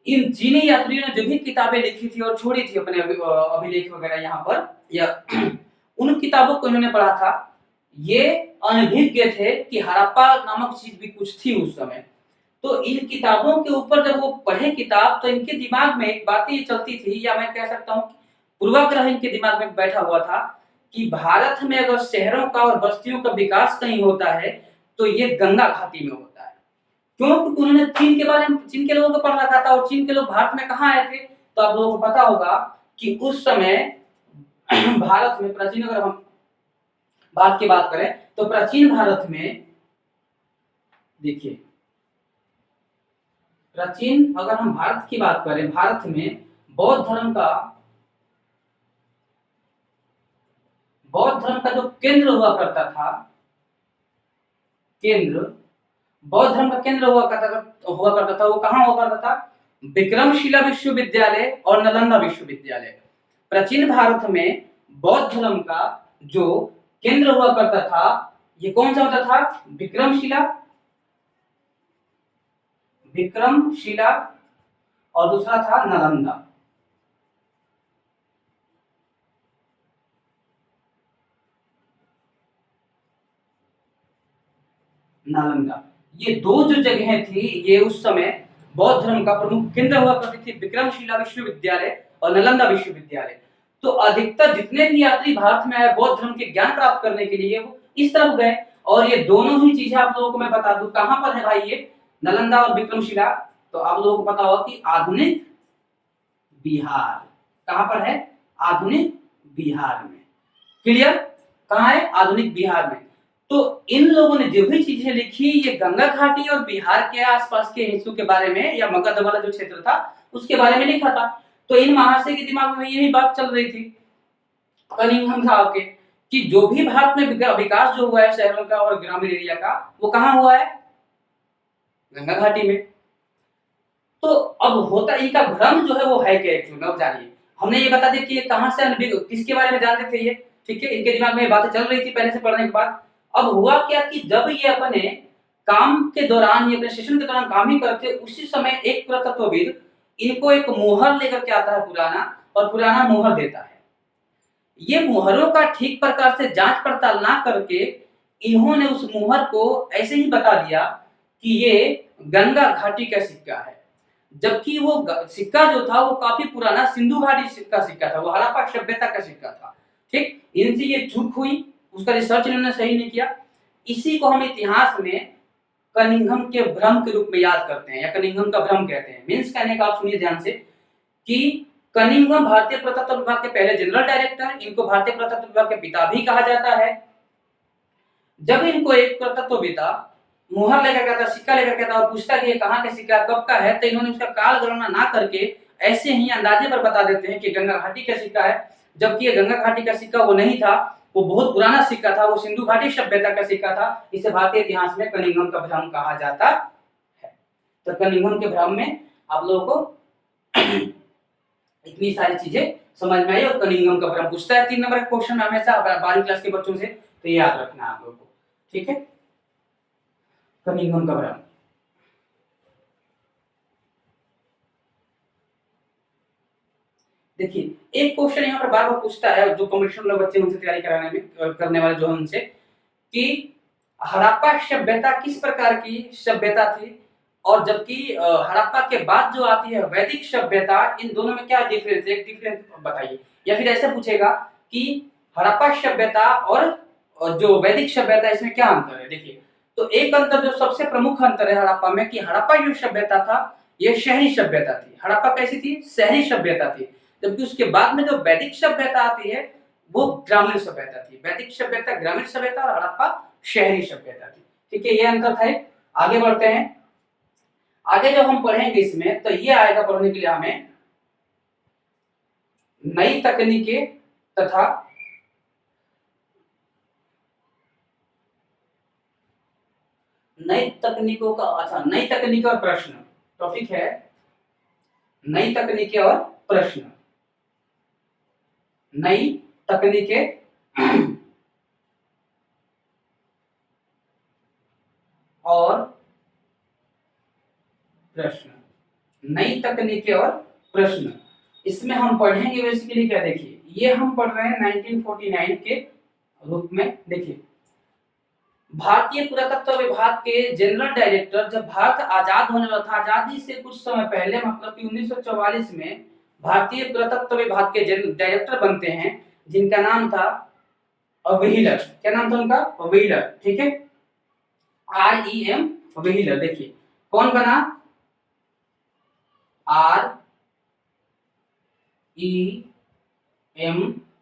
[SPEAKER 1] इन चीनी यात्रियों ने जो भी किताबें लिखी थी और छोड़ी थी अपने अभिलेख वगैरह यहाँ पर, या उन किताबों को इन्होंने पढ़ा था। ये अनभिज्ञ थे कि हड़प्पा नामक चीज भी कुछ थी उस समय। तो इन किताबों के ऊपर जब वो पढ़े किताब, तो इनके दिमाग में एक बात ये चलती थी, या मैं कह सकता हूँ पूर्वाग्रह इनके दिमाग में बैठा हुआ था कि भारत में अगर शहरों का और बस्तियों का विकास कहीं होता है तो ये गंगा घाटी में होता है। क्यों? क्योंकि उन्होंने चीन के बारे में, चीन के लोगों को पढ़ रखा था, और चीन के लोग भारत में कहाँ आए थे? तो आप लोगों को पता होगा कि उस समय भारत में प्राचीन, अगर हम भारत की बात करें तो प्राचीन भारत में, देखिए प्राचीन अगर हम भारत की बात करें, भारत में बौद्ध धर्म का जो केंद्र हुआ करता था, केंद्र, बौद्ध धर्म का केंद्र हुआ करता था, वो कहाँ हुआ करता था? विक्रमशिला विश्वविद्यालय और नालंदा विश्वविद्यालय। प्राचीन भारत में बौद्ध धर्म का जो केंद्र हुआ करता था, ये कौन सा होता था? विक्रमशिला और दूसरा था नालंदा। नालंदा, ये दो जो जगहें थी, ये उस समय बौद्ध धर्म का प्रमुख केंद्र हुआ करती थी, विक्रमशिला विश्वविद्यालय और नालंदा विश्वविद्यालय। तो अधिकतर जितने भी यात्री भारत में आए बौद्ध धर्म के ज्ञान प्राप्त करने के लिए, वो इस तरफ गए। और ये दोनों ही चीजें आप लोगों को मैं बता दूं, कहां पर है भाई ये नालंदा और विक्रमशिला? तो आप लोगों को पता होगा कि आधुनिक बिहार। कहां पर है? आधुनिक बिहार में। क्लियर? कहां है? आधुनिक बिहार में। तो इन लोगों ने जो भी चीजें लिखी, ये गंगा घाटी और बिहार के आसपास के हिस्सों के बारे में, या मगध वाला जो क्षेत्र था उसके बारे में लिखा था। तो इन महाशय के दिमाग में यही बात चल रही थी कनिंघम साहब के, कि जो भी भारत में विकास जो हुआ है शहरों का और ग्रामीण एरिया का, वो कहाँ हुआ है? गंगा घाटी में। तो अब होता इनका भ्रम जो है वो है क्या एक्चुअली में, अब जानिए। हमने ये बता दिया कि ये कहां से किसके बारे में जानते थे ये, ठीक है। इनके दिमाग में ये बातें चल रही थी पहले से पढ़ने के बाद। अब हुआ क्या कि जब ये अपने काम के दौरान, ये अपने सेशन के दौरान काम ही करते, उसी समय एक पुरातत्वविद इनको एक मोहर लेकर के आता है पुराना, और पुराना मोहर देता है। ये मोहरों का ठीक प्रकार से जांच पड़ताल ना करके इन्होंने उस मोहर को ऐसे ही बता दिया कि ये गंगा घाटी का सिक्का है, जबकि वो सिक्का जो था वो काफी पुराना सिंधु घाटी का सिक्का था, वो हड़प्पा सभ्यता का सिक्का था। ठीक, इनसे ये चूक हुई, उसका रिसर्च इन्होंने सही नहीं किया। इसी को हम इतिहास में कनिंघम के भ्रम के रूप में याद करते हैं, या कनिंघम का भ्रम कहते हैं। मीन्स कहने का आप सुनिए ध्यान से कि कनिंघम भारतीय पुरातत्व विभाग के पहले जनरल डायरेक्टर, इनको भारतीय पुरातत्व विभाग के पिता भी कहा जाता है। जब इनको एक पुरातत्वविदा मुहर लेकर के आता, सिक्का लेकर के आता और पूछता कि ये कहाँ का सिक्का, कब का है, तो इन्होंने उसका काल गणना ना करके ऐसे ही अंदाजे पर बता देते हैं कि गंगा घाटी का सिक्का है, जबकि ये गंगा घाटी का सिक्का वो नहीं था, वो बहुत पुराना सिक्का था, वो सिंधु घाटी सभ्यता का सिक्का था। इसे भारतीय इतिहास में कनिंघम का भ्रम कहा जाता है। तो कनिंघम के भ्रम में आप लोगों को इतनी सारी चीजें समझ में आई, और कनिंघम का भ्रम पूछता है 3 नंबर का क्वेश्चन में हमेशा 12वीं क्लास के बच्चों से, तो याद रखना आप लोगों को। ठीक है, कनिंघम का भ्रम। देखिए एक क्वेश्चन यहाँ पर बार बार पूछता है, जो कॉम्पिटिशन वाले बच्चे उनसे तैयारी कराने में करने वाले जो उनसे, कि हड़प्पा सभ्यता किस प्रकार की सभ्यता थी, और जबकि हड़प्पा के बाद जो आती है वैदिक सभ्यता, इन दोनों में क्या डिफरेंस है, एक डिफरेंस बताइए। या फिर ऐसे पूछेगा कि हड़प्पा सभ्यता और जो वैदिक सभ्यता, इसमें क्या अंतर है। देखिए, तो एक अंतर, जो सबसे प्रमुख अंतर है हड़प्पा में, कि हड़प्पा जो सभ्यता था ये शहरी सभ्यता थी। हड़प्पा कैसी थी, शहरी सभ्यता थी, जबकि उसके बाद में जो वैदिक सभ्यता आती है वो ग्रामीण सभ्यता थी। वैदिक सभ्यता ग्रामीण सभ्यता और हड़प्पा शहरी सभ्यता थी। ठीक है, ये अंतर था। आगे बढ़ते हैं। आगे जब हम पढ़ेंगे इसमें, तो ये आएगा पढ़ने के लिए हमें नई तकनीकें तथा नई तकनीकों का, अच्छा नई तकनीक और प्रश्न टॉपिक है, नई तकनीकें और प्रश्न। नई तकनीकें और प्रश्न, नई तकनीकें और प्रश्न। इसमें हम पढ़ेंगे बेसिकली क्या, देखिए ये हम पढ़ रहे हैं 1949 के रूप में। देखिए, भारतीय पुरातत्व विभाग के जनरल डायरेक्टर, जब भारत आजाद होने वाला था, आजादी से कुछ समय पहले, मतलब कि 1944 में भारतीय पुरातत्व विभाग के डायरेक्टर बनते हैं, जिनका नाम था व्हीलर। क्या नाम था उनका, व्हीलर। ठीक है, REM व्हीलर। देखिए कौन बना, REM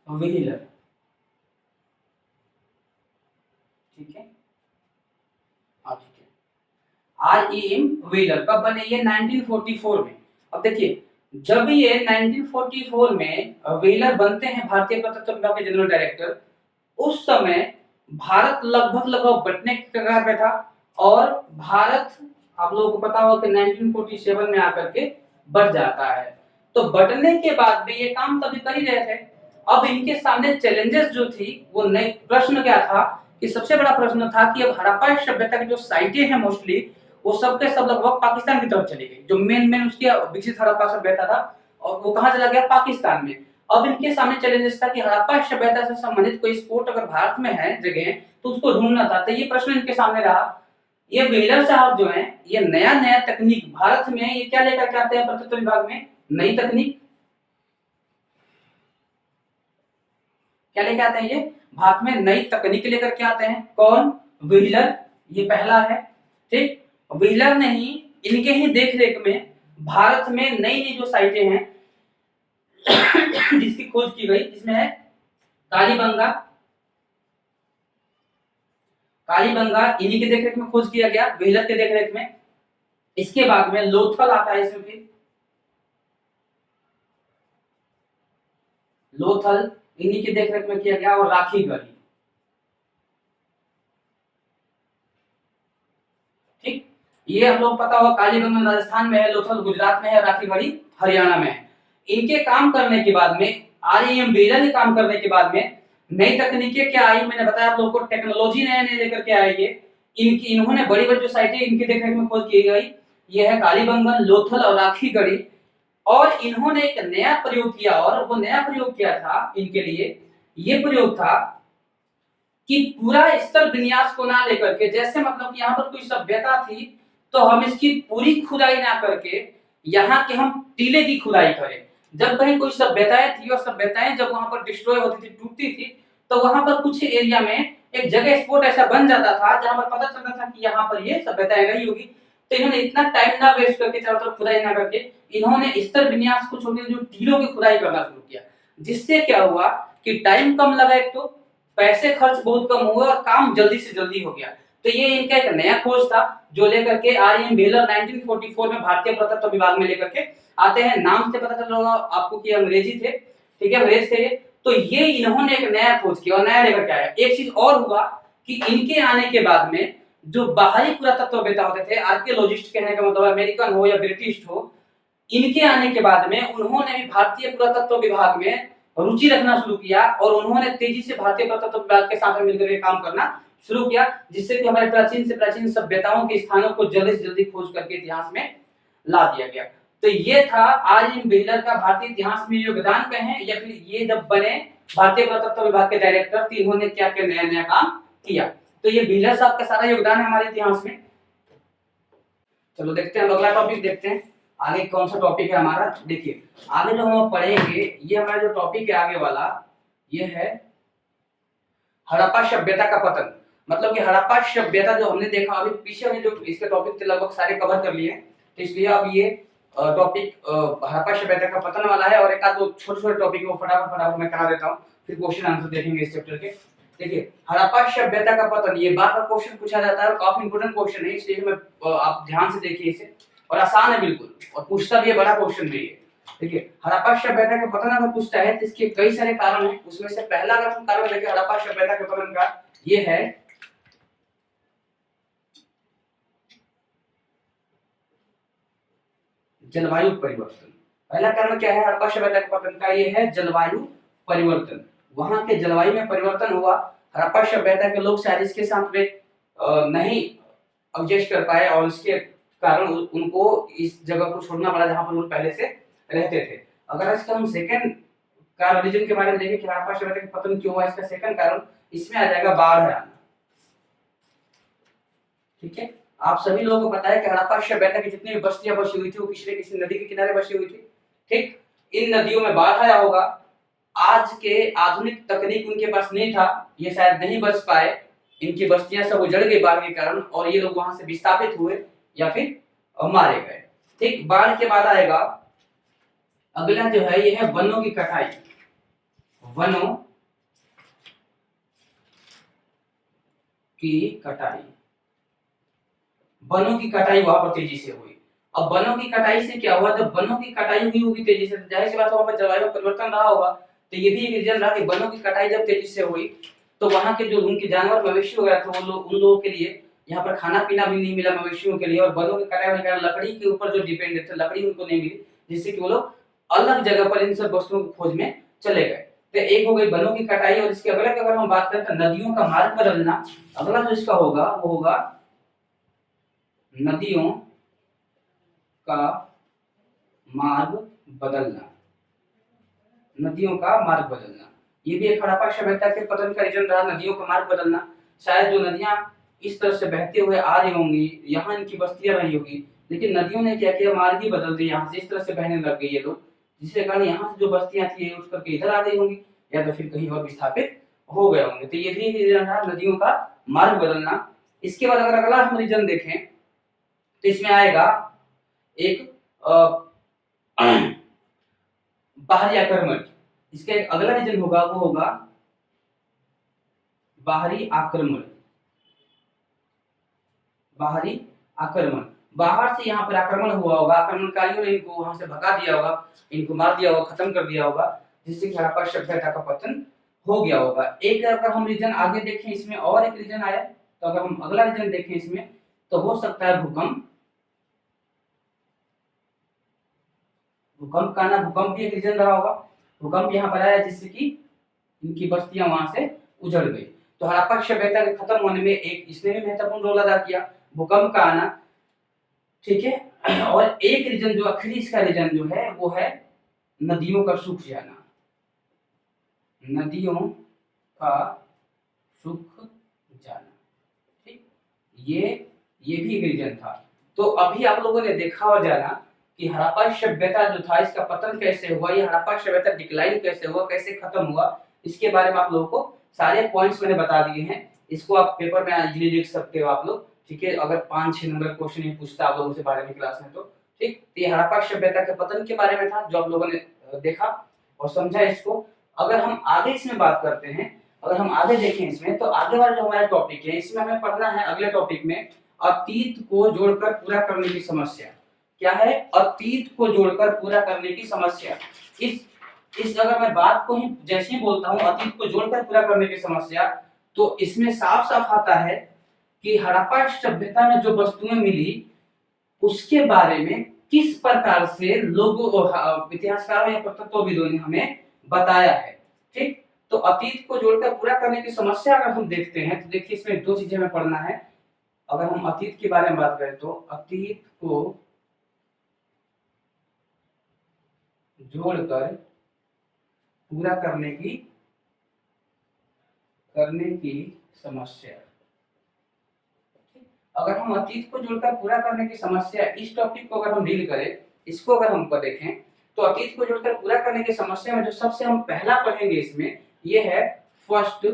[SPEAKER 1] व्हीलर। ठीक है, ठीक है, REM व्हीलर कब बने, ये 1944 में। अब देखिए, जब ये 1944 में व्हीलर बनते हैं भारतीय पुरातत्व विभाग के जनरल डायरेक्टर, उस समय भारत लगभग बंटने के कगार पे था, और भारत आप लोगों को पता होगा कि 1947 में आकर के बट जाता है। तो बटने के बाद भी ये काम तभी कर ही रहे थे। अब इनके सामने चैलेंजेस जो थी, वो नए प्रश्न क्या था, कि सबसे बड़ा प्रश्न था कि अब हड़प्पा सभ्यता की जो साइटें हैं मोस्टली, वो सब के सब लगभग पाकिस्तान की तरफ चली गई। जो मेन उसकी विकसित हड़प्पा सभ्यता था, और वो कहाँ चला गया, पाकिस्तान में। अब इनके सामने चैलेंजेस था कि हड़प्पा सभ्यता से संबंधित कोई स्पॉट अगर भारत में है जगह, तो उसको ढूंढना था। तो ये प्रश्न इनके सामने रहा। ये व्हीलर साहब जो हैं, ये नया तकनीक भारत में, ये क्या लेकर के आते हैं पुरातत्व विभाग में, नई तकनीक। क्या लेकर आते हैं, ये भारत में नई तकनीक लेकर के आते हैं। कौन, व्हीलर, ये पहला है। ठीक, व्हीलर ने ही, इनके ही देख रेख में भारत में नई जो साइटें हैं जिसकी खोज की गई, इसमें है कालीबंगा। कालीबंगा इन्हीं के देखरेख में खोज किया गया, व्हीलर के देखरेख में। इसके बाद में लोथल आता है इसमें, फिर लोथल इन्हीं के देखरेख में किया गया, और राखीगढ़ी। ठीक, ये हम लोग पता होगा, कालीबंगा राजस्थान में है, लोथल गुजरात में है, राखीगढ़ी हरियाणा में है। इनके काम करने के बाद में, REM व्हीलर के काम करने के बाद में नई तकनीकें क्या आई, मैंने बताया आप लोगों को, टेक्नोलॉजी नए लेकर के आएंगे। इन्होंने बड़ी बड़ी जो साइटें इनके देखरेख में खोज की गई, ये है कालीबंगन, लोथल और राखीगढ़ी। और इन्होंने एक नया प्रयोग किया, और वो नया प्रयोग किया था इनके लिए, ये प्रयोग था कि पूरा स्तर विन्यास को ना लेकर के, जैसे मतलब कि यहाँ पर कोई सभ्यता थी तो हम इसकी पूरी खुदाई ना करके यहाँ के हम टीले की खुदाई करें। जब कहीं कोई सभ्यताएं थी और सभ्यताएं जब वहां पर डिस्ट्रॉय होती थी, टूटती थी, तो वहां पर कुछ एरिया में एक जगह स्पॉट ऐसा बन जाता था जहां पर पता चलता था कि यहाँ पर ये सभ्यताएं रही होगी। तो इन्होंने इतना टाइम ना वेस्ट करके, चारों तरफ खुदाई ना करके, इन्होंने स्तर विन्यास को छोड़ के जो टीलों की खुदाई करना शुरू किया। जिससे क्या हुआ कि टाइम कम लगा, एक तो पैसे खर्च बहुत कम हुए और काम जल्दी से जल्दी हो गया। तो ये इनका एक नया खोज था जो लेकर के आर.एम. व्हीलर 1944 में भारतीय पुरातत्व विभाग में लेकर के आते हैं। नाम से पता चल रहा होगा आपको कि अंग्रेजी थे, ठीक है, अंग्रेज थे। तो ये इन्होंने एक नया खोज किया और नया लेकर के आया। एक चीज और हुआ कि इनके आने के बाद में जो बाहरी पुरातत्ववेत्ता होते थे, आर्कियोलॉजिस्ट कहने का मतलब अमेरिकन हो या ब्रिटिश हो, इनके आने के बाद में उन्होंने भी भारतीय पुरातत्व विभाग में रुचि रखना शुरू किया और उन्होंने तेजी से भारतीय पुरातत्व विभाग के साथ मिलकर के काम करना शुरू किया, जिससे कि हमारे प्राचीन से प्राचीन सभ्यताओं के स्थानों को जल्दी से जल्दी खोज करके इतिहास में ला दिया गया। तो ये था आर.एम. व्हीलर का भारतीय इतिहास में योगदान कहें, या फिर ये जब बने भारतीय पुरातत्व विभाग के डायरेक्टर, तो इन्होंने क्या क्या नया नया काम किया। तो ये व्हीलर साहब का सारा योगदान है हमारे इतिहास में। चलो देखते हैं, अगला टॉपिक देखते हैं आगे कौन सा टॉपिक है हमारा। देखिए आगे जो हम पढ़ेंगे, ये हमारा जो टॉपिक है आगे वाला, ये है हड़प्पा सभ्यता का पतन। मतलब कि हड़प्पा सभ्यता जो हमने देखा अभी पीछे में, जो इसके टॉपिक थे लगभग सारे कवर कर लिए, तो इसलिए अब ये टॉपिक हड़प्पा सभ्यता का पतन वाला है। और एक आध दो छोटे छोटे टॉपिक को फटाफट मैं करा देता हूँ, फिर क्वेश्चन आंसर देखेंगे इस चैप्टर के। देखिए हड़प्पा सभ्यता का पतन, ये बार बार क्वेश्चन पूछा जाता है और काफी इंपोर्टेंट क्वेश्चन है, इसलिए मैं आप ध्यान से देखिए इसे, और आसान है बिल्कुल, और पूछता भी है, बड़ा क्वेश्चन भी है। देखिए हड़प्पा सभ्यता का पतन अगर पूछता है तो इसके कई सारे कारण हैं। उसमें से पहला अगर हम कारण देखें हड़प्पा सभ्यता के पतन का, ये है जलवायु परिवर्तन। पहला कारण क्या है हड़प्पा सभ्यता के पतन का, ये है जलवायु परिवर्तन। वहां के जलवायु में परिवर्तन हुआ, हड़प्पा सभ्यता के लोग शायद इसके साथ में नहीं एडजस्ट कर पाए और इसके कारण उनको इस जगह को छोड़ना पड़ा जहां पर वो पहले से रहते थे। अगर इसका हम सेकंड का रीजन के बारे में देखें कि हड़प्पा सभ्यता का पतन क्यों हुआ, इसका सेकंड कारण इसमें आ जाएगा बाढ़ आना। ठीक है, आप सभी लोगों को पता है कि हड़प्पा सभ्यता की जितनी भी बस्तियां बसी हुई थी वो किसी न किसी नदी के किनारे बसी हुई थी। ठीक, इन नदियों में बाढ़ आया होगा, आज के आधुनिक तकनीक उनके पास नहीं था, ये शायद नहीं बच पाए, इनकी बस्तियां सब उजड़ गई बाढ़ के कारण और ये लोग वहां से विस्थापित हुए या फिर मारे गए। ठीक, बाढ़ के बाद आएगा अगला जो है, ये है वनों की कटाई। वनों की कटाई, वनों की कटाई वहां पर तेजी से हुई। अब वनों की कटाई से क्या हुआ, जब वनों की कटाई हुई होगी तेजी से, जाहिर सी बात है वहां पर जलवायु परिवर्तन रहा होगा। तो ये भी एक रीजन रहा कि वनों की कटाई जब तेजी से हुई तो वहां के जो उनके जानवर मवेशी वगैरह थे, वो लोग, उन लोगों के लिए यहाँ पर खाना पीना भी नहीं मिला मवेशियों के लिए, और वनों की कटाई होने के कारण लकड़ी के ऊपर जो डिपेंडेंट थे, लकड़ी उनको नहीं मिली, जिससे कि वो लोग अलग जगह पर इन सब वस्तुओं की खोज में चले गए। तो एक हो गई वनों की कटाई, और इसके अगला अगर हम बात करें तो नदियों का मार्ग बदलना। अगला जो इसका होगा वो होगा नदियों का मार्ग बदलना। नदियों का मार्ग बदलना, ये भी एक हड़प्पा सभ्यता के पतन का रीजन रहा, नदियों का मार्ग बदलना। शायद जो नदियां इस तरह से बहते हुए आ रही होंगी, यहाँ इनकी बस्तियां रही होगी, लेकिन नदियों ने क्या किया, मार्ग ही बदल दिया, यहाँ से इस तरह से बहने लग गई ये लोग, जिसके कारण यहाँ से जो बस्तियां थी ये उठ करके इधर आ गई होंगी, या तो फिर कहीं और विस्थापित हो गए होंगे। तो ये भी रीजन रहा, नदियों का मार्ग बदलना। इसके बाद अगर अगला हम रीजन देखें तो इसमें आएगा एक बाहरी आक्रमण। इसका एक अगला रीजन होगा वो होगा बाहरी आक्रमण। बाहरी आक्रमण, बाहर से यहाँ पर आक्रमण हुआ होगा, आक्रमणकारियों ने इनको वहां से भगा दिया होगा, इनको मार दिया होगा, खत्म कर दिया होगा, जिससे कि हड़प्पा सभ्यता का पतन हो गया होगा। एक अगर हम रीजन आगे देखें, इसमें और एक रीजन आया, तो अगर हम अगला रीजन देखें इसमें तो हो सकता है भूकंप। भूकंप का ना, भूकंप भी एक रीजन रहा होगा, भूकंप यहाँ पर आया जिससे कि इनकी बस्तियां वहां से उजड़ गई। तो हड़प्पा सभ्यता के खत्म होने में एक इसने भी महत्वपूर्ण रोल अदा किया, भूकंप का आना, ठीक है। और एक रीजन जो आखिरी इसका रीजन जो है वो है नदियों का सूख जाना, नदियों का सूख जाना, ठीक। ये भी एक रीजन था। तो अभी आप लोगों ने देखा हो जाना कि हड़प्पा सभ्यता जो था इसका पतन कैसे हुआ, ये हड़प्पा सभ्यता डिक्लाइन कैसे हुआ, कैसे खत्म हुआ, इसके बारे में आप लोगों को सारे पॉइंट्स मैंने बता दिए हैं। इसको आप पेपर में इजीली लिख सकते हो आप लोग, ठीक है। अगर 5-6 नंबर क्वेश्चन ये पूछता आप लोगों से 12वीं क्लास में तो, ठीक। तो ये हड़प्पा सभ्यता के पतन के बारे में था जो आप लोगों ने देखा और समझा इसको। अगर हम आगे इसमें बात करते हैं, अगर हम आगे देखें इसमें, तो आगे वाला जो हमारा टॉपिक है इसमें हमें पढ़ना है अगले टॉपिक में अतीत को जोड़कर पूरा करने की समस्या। क्या है? अतीत को जोड़कर पूरा करने की समस्या। इस अगर मैं बात को ही जैसे ही बोलता हूं अतीत को जोड़कर पूरा करने की समस्या, तो इसमें साफ साफ आता है कि हड़प्पा सभ्यता में जो वस्तुएं मिली उसके बारे में किस प्रकार से लोगों इतिहासकारों या पुरातत्वविदों ने हमें बताया है, ठीक। तो अतीत को जोड़कर पूरा करने की समस्या अगर हम देखते हैं तो देखिए इसमें दो चीजें हमें पढ़ना है। अगर हम अतीत के बारे में बात करें तो अतीत को जोड़कर पूरा करने की समस्या। अगर हम अतीत को जोड़कर पूरा करने की समस्या, इस टॉपिक को अगर हम डील करें, इसको अगर हम देखें तो अतीत को जोड़कर पूरा करने की समस्या में जो सबसे हम पहला पढ़ेंगे इसमें ये है फर्स्ट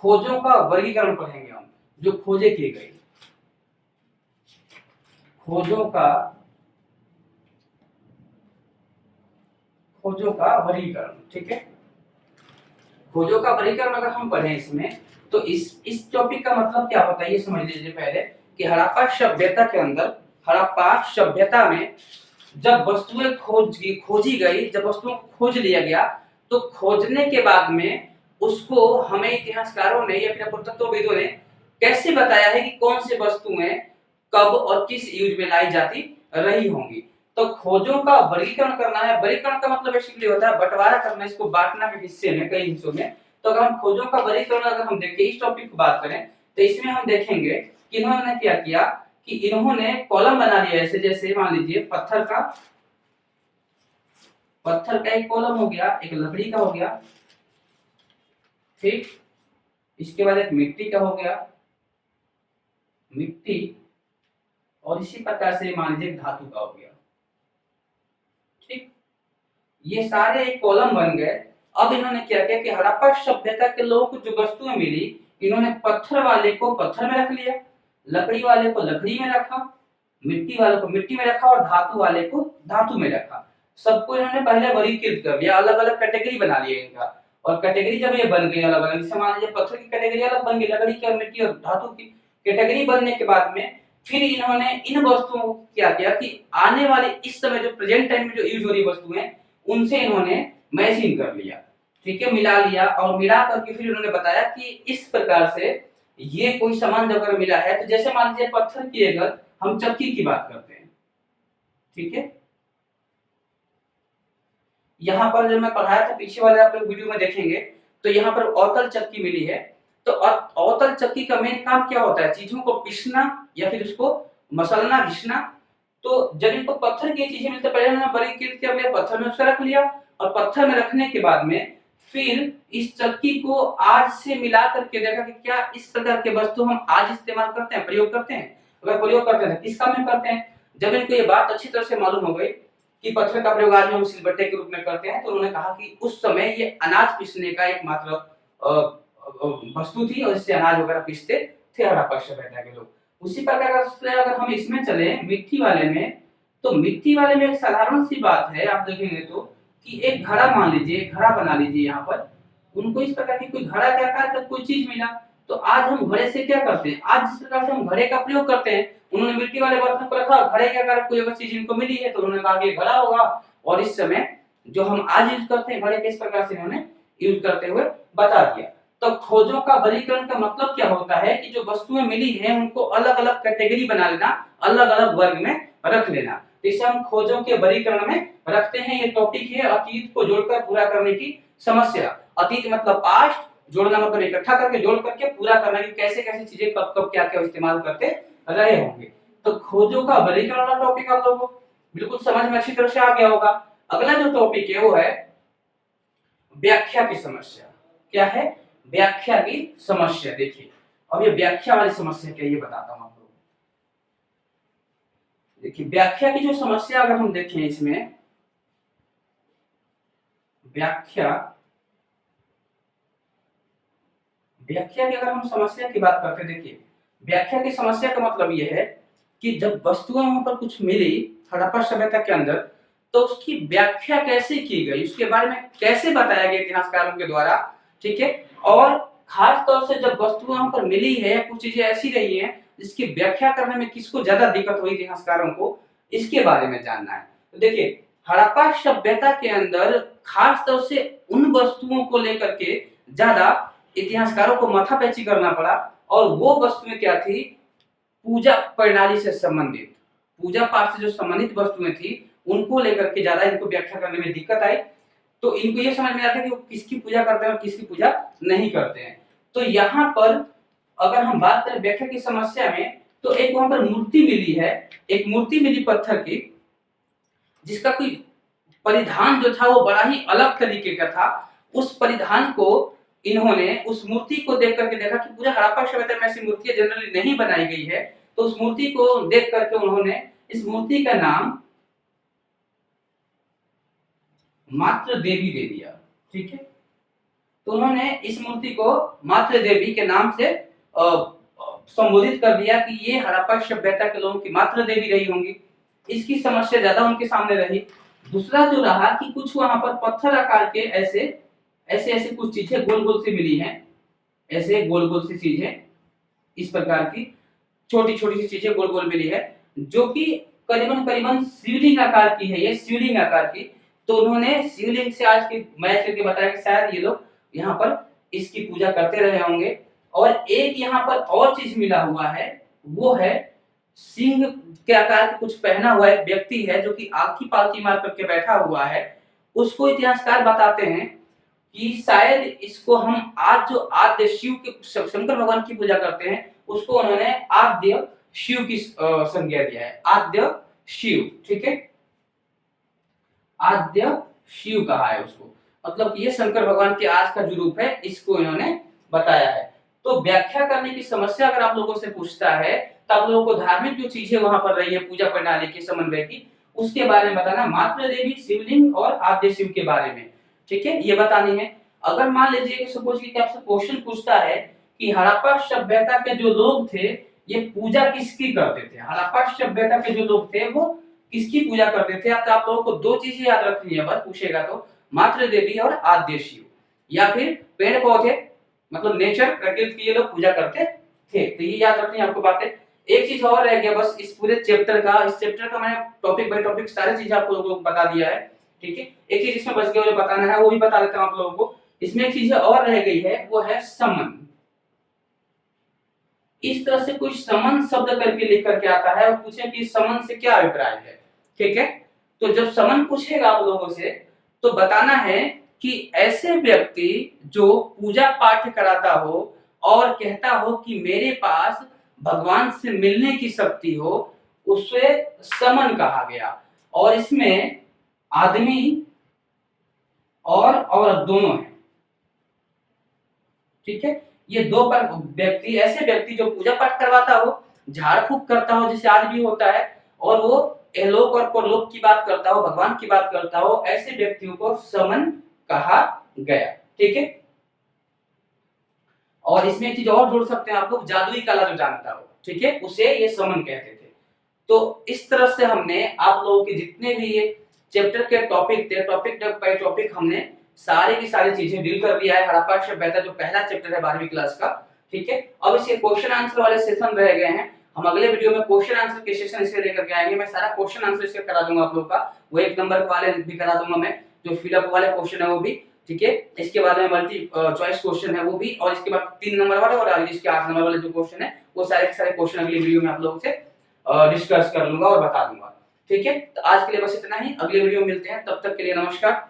[SPEAKER 1] खोजों का वर्गीकरण पढ़ेंगे हम, जो खोजे किए गए खोजों का वर्गीकरण, ठीक है। खोजों का वर्गीकरण अगर हम पढ़ें इसमें तो इस टॉपिक का मतलब क्या होता है ये समझ लीजिए पहले कि हड़प्पा सभ्यता के अंदर, हड़प्पा सभ्यता में जब वस्तुएं खोजी गई, जब वस्तुओं को खोज लिया गया, तो खोजने के बाद में उसको हमें इतिहासकारों ने या फिर पुरातत्वविदों ने कैसे बताया है कि कौन से वस्तुएं कब और किस यूज में लाई जाती रही होंगी। तो खोजों का वर्गीकरण करना है। वर्गीकरण का मतलब बेसिकली होता है बंटवारा करना, इसको बांटना है हिस्से में, कई हिस्सों में। तो अगर हम खोजों का वर्गीकरण अगर हम देखें, इस टॉपिक को बात करें तो इसमें हम देखेंगे कि इन्होंने क्या किया कि इन्होंने कॉलम बना लिया। ऐसे जैसे मान लीजिए पत्थर का एक कॉलम हो गया, एक लकड़ी का हो गया, ठीक। इसके बाद एक मिट्टी का हो गया, मिट्टी, और इसी प्रकार से मान लीजिए धातु का हो गया, ठीक। ये सारे एक कॉलम बन गए। अब इन्होंने क्या किया कि हड़प्पा सभ्यता के लोगों को जो वस्तुएं मिली, इन्होंने पत्थर वाले को पत्थर में रख लिया, लकड़ी वाले को लकड़ी में रखा, मिट्टी वाले को मिट्टी में रखा और धातु वाले को धातु में रखा। सबको इन्होंने पहले वर्गीकृत कर लिया, अलग अलग कैटेगरी बना लिया इनका। और कैटेगरी जब ये बन गई अलग अलग, जैसे मान लीजिए पत्थर की कैटेगरी अलग बन गई, लकड़ी की और मिट्टी और धातु की कैटेगरी बनने के बाद में फिर इन्होंने इन वस्तुओं को क्या किया कि आने वाले इस समय जो प्रेजेंट टाइम में जो यूज हो रही वस्तुएं उनसे इन्होंने मैचिंग कर लिया, ठीक है, मिला लिया। और मिला करके फिर इन्होंने बताया कि इस प्रकार से ये कोई सामान जब अगर मिला है, तो जैसे मान लीजिए पत्थर की अगर हम चक्की की बात करते हैं, ठीक है। यहाँ पर जब मैं पढ़ाया था पीछे वाले आप लोग वीडियो में देखेंगे तो यहाँ पर औतल चक्की मिली है। तो औतल चक्की का मेन काम क्या होता है? चीजों को पीसना या फिर उसको मसलना, घिसना। तो जब इनको पत्थर की चीजें मिलती, पहले उन्होंने वर्गीकृत कर लिया, पत्थर में उसका रख लिया, और पत्थर में रखने के बाद में फिर इस चक्की को आज से मिला करके देखा कि क्या इस प्रकार के वस्तु हम आज इस्तेमाल करते हैं, प्रयोग करते हैं। अगर प्रयोग करते हैं तो किस काम में करते हैं? जब इनको ये बात अच्छी तरह से मालूम हो गई कि पत्थर का प्रयोग आज हम सिलबट्टे के रूप में करते हैं, तो उन्होंने कहा कि उस समय ये अनाज पीसने का एक मात्र वस्तु थी और इससे अनाज वगैरह पीसते थे हड़प्पा सभ्यता के लोग। उसी प्रकार से अगर हम इसमें चले मिट्टी वाले में, तो मिट्टी वाले में एक साधारण सी बात है, आप देखेंगे तो कि एक घड़ा मान लीजिए, घड़ा बना लीजिए। यहाँ पर उनको इस प्रकार की कोई घड़ा के आकार का कोई चीज मिला, तो आज हम घड़े से क्या करते हैं, आज जिस प्रकार से हम घड़े का प्रयोग करते हैं, उन्होंने मिट्टी वाले बर्तन को रखा, घड़े के आकार कोई अगर चीज इनको मिली है तो उन्होंने कहा कि घड़ा होगा। और इस समय जो हम आज यूज करते हैं घड़े, किस प्रकार से इन्होंने यूज करते हुए बता दिया। तो खोजों का वर्गीकरण का मतलब क्या होता है कि जो वस्तुएं मिली हैं उनको अलग अलग कैटेगरी बना लेना, अलग अलग वर्ग में रख लेना। तो इसे हम खोजों के वर्गीकरण में रखते हैं। ये टॉपिक है अतीत को जोड़कर पूरा करने की समस्या। अतीत मतलब पास्ट जोड़ना मतलब इकट्ठा करके जोड़ करके पूरा करना कि कैसे कैसे चीजें कब कब क्या क्या इस्तेमाल करते रहे होंगे। तो खोजों का वर्गीकरण वाला टॉपिक आप लोगों को बिल्कुल समझ में अच्छी तरह से आ गया होगा। अगला जो टॉपिक है वो है व्याख्या की समस्या। क्या है? व्याख्या की समस्या। देखिए अब ये व्याख्या वाली समस्या क्या, ये बताता हूं आपको। देखिए व्याख्या की जो समस्या अगर हम देखें, इसमें व्याख्या व्याख्या की अगर हम समस्या की बात करते हैं, देखिए व्याख्या की समस्या का मतलब यह है कि जब वस्तुएं वहां पर कुछ मिली हड़प्पा सभ्यता के अंदर, तो उसकी व्याख्या कैसे की गई, उसके बारे में कैसे बताया गया इतिहासकारों के द्वारा, ठीक है। और खास तौर से जब वस्तुएं वहां पर मिली है, कुछ चीजें ऐसी रही हैं जिसकी व्याख्या करने में किसको ज्यादा दिक्कत हुई इतिहासकारों को, इसके बारे में जानना है। तो देखिए हड़प्पा सभ्यता के अंदर खास तौर से उन वस्तुओं को लेकर के ज्यादा इतिहासकारों को माथापैची करना पड़ा, और वो वस्तुएं क्या थी, पूजा प्रणाली से संबंधित, पूजा पाठ से जो संबंधित वस्तुएं थी उनको लेकर के ज्यादा इनको व्याख्या करने में दिक्कत आई। तो इनको ये समझ में आता है कि वो किसकी पूजा करते हैं और किसकी पूजा नहीं करते हैं। तो यहाँ पर अगर हम बात करें व्याख्या की समस्या में, तो एक वहां पर मूर्ति मिली है, एक मूर्ति मिली पत्थर की, जिसका कोई परिधान जो था वो बड़ा ही अलग तरीके का था। उस परिधान को इन्होंने उस मूर्ति को देख करके देखा कि पूरे हड़प्पा सभ्यता में ऐसी मूर्तियां जनरली नहीं बनाई गई है, तो उस मूर्ति को देख करके उन्होंने इस मूर्ति का नाम मातृ देवी दे दिया, ठीक है। तो उन्होंने इस मूर्ति को मातृ देवी के नाम से संबोधित कर दिया कि ये हड़प्पा सभ्यता के लोगों की मातृ देवी रही होंगी। इसकी समस्या ज्यादा उनके सामने रही। दूसरा जो रहा कि कुछ वहां पर पत्थर आकार के ऐसे ऐसे ऐसे कुछ चीजें गोल गोल सी मिली हैं, ऐसे गोल गोल सी चीजें, इस प्रकार की छोटी छोटी सी चीजें गोल गोल मिली है, जो कि करीबन करीबन शिवलिंग आकार की है, ये शिवलिंग आकार की। तो उन्होंने शिवलिंग से आज की मैच करके बताया कि शायद ये लोग यहाँ पर इसकी पूजा करते रहे होंगे। और एक यहाँ पर और चीज मिला हुआ है, वो है सिंह के आकार के कुछ पहना हुआ एक व्यक्ति है, जो कि आग की पालकी मार करके बैठा हुआ है। उसको इतिहासकार बताते हैं कि शायद इसको हम आज जो आद्य शिव के शंकर भगवान की पूजा करते हैं, उसको उन्होंने आद्य शिव की संज्ञा दिया है, आद्य शिव, ठीक है, आद्य शिव कहा है उसको, मतलब कि ये शंकर भगवान के आज का जो रूप है इसको इन्होंने बताया है। तो व्याख्या करने की समस्या अगर आप लोगों से पूछता है, तो आप लोगों को धार्मिक जो चीजें वहां पर रही है पूजा प्रणाली के समन्वय की, उसके बारे में बताना, मातृ देवी, शिवलिंग और आद्य शिव के बारे में, ठीक है, ये बतानी है। अगर मान लीजिए कि सपोज कि आपसे क्वेश्चन पूछता है कि हड़प्पा सभ्यता के जो लोग थे ये पूजा किसकी करते थे, हड़प्पा सभ्यता के जो लोग थे वो किसकी पूजा करते थे, तो आप लोगों को दो चीजें याद रखनी है बस, पूछेगा तो मातृ देवी और आद्य शिव, या फिर पेड़ पौधे मतलब नेचर, प्रकृति की ये लोग पूजा करते थे। तो ये याद रखनी है आपको बातें। एक चीज और रह गया बस इस पूरे चैप्टर का, इस चैप्टर का मैंने टॉपिक बाय टॉपिक सारी चीजें आप लोगों को बता दिया है, ठीक है। एक चीज इसमें बच गया जो बताना है वो भी बता देता हूं आप लोगों को। इसमें एक चीज और रह गई है, वो है समन। इस तरह से कोई समन शब्द करके लिख करके आता है और पूछे कि समन से क्या अभिप्राय है, ठीक है। तो जब समन पूछेगा आप लोगों से तो बताना है कि ऐसे व्यक्ति जो पूजा पाठ कराता हो और कहता हो कि मेरे पास भगवान से मिलने की शक्ति हो, उसे समन कहा गया। और इसमें आदमी और औरत दोनों है, ठीक है। ये दो व्यक्ति, ऐसे व्यक्ति जो पूजा पाठ करवाता हो, झाड़ फूक करता हो जैसे आज भी होता है, और वो एलोक और परलोक की बात करता हो, भगवान की बात करता हो, ऐसे व्यक्तियों को समन कहा गया, ठीक है। और इसमें एक चीज और जोड़ सकते हैं आप लोग, जादुई कला जो जानता हो, ठीक है, उसे ये समन कहते थे। तो इस तरह से हमने आप लोगों के जितने भी ये चैप्टर के टॉपिक थे, टॉपिक बाय टॉपिक हमने सारे की सारी चीजें डील कर दिया है। हड़प्पा सभ्यता जो पहला चैप्टर है 12वीं क्लास का, ठीक है। अब इसके क्वेश्चन आंसर वाले सेशन रह गए हैं, हम अगले वीडियो में क्वेश्चन आंसर के सेशन इसके लेकर के आएंगे। मैं सारा क्वेश्चन आंसर इसके करा दूंगा आप लोगों का, वो 1 नंबर वाले भी करा दूंगा मैं, जो फिलअप वाले क्वेश्चन है वो भी, ठीक है। इसके बाद में मल्टी चॉइस क्वेश्चन है वो भी, और इसके बाद 3 नंबर वाले और इसके 8 नंबर वाले जो क्वेश्चन है वो सारे के सारे क्वेश्चन अगली वीडियो में आप लोगों से डिस्कस कर लूंगा और बता दूंगा, ठीक है। तो आज के लिए बस इतना ही, अगले वीडियो में मिलते हैं, तब तक के लिए नमस्कार।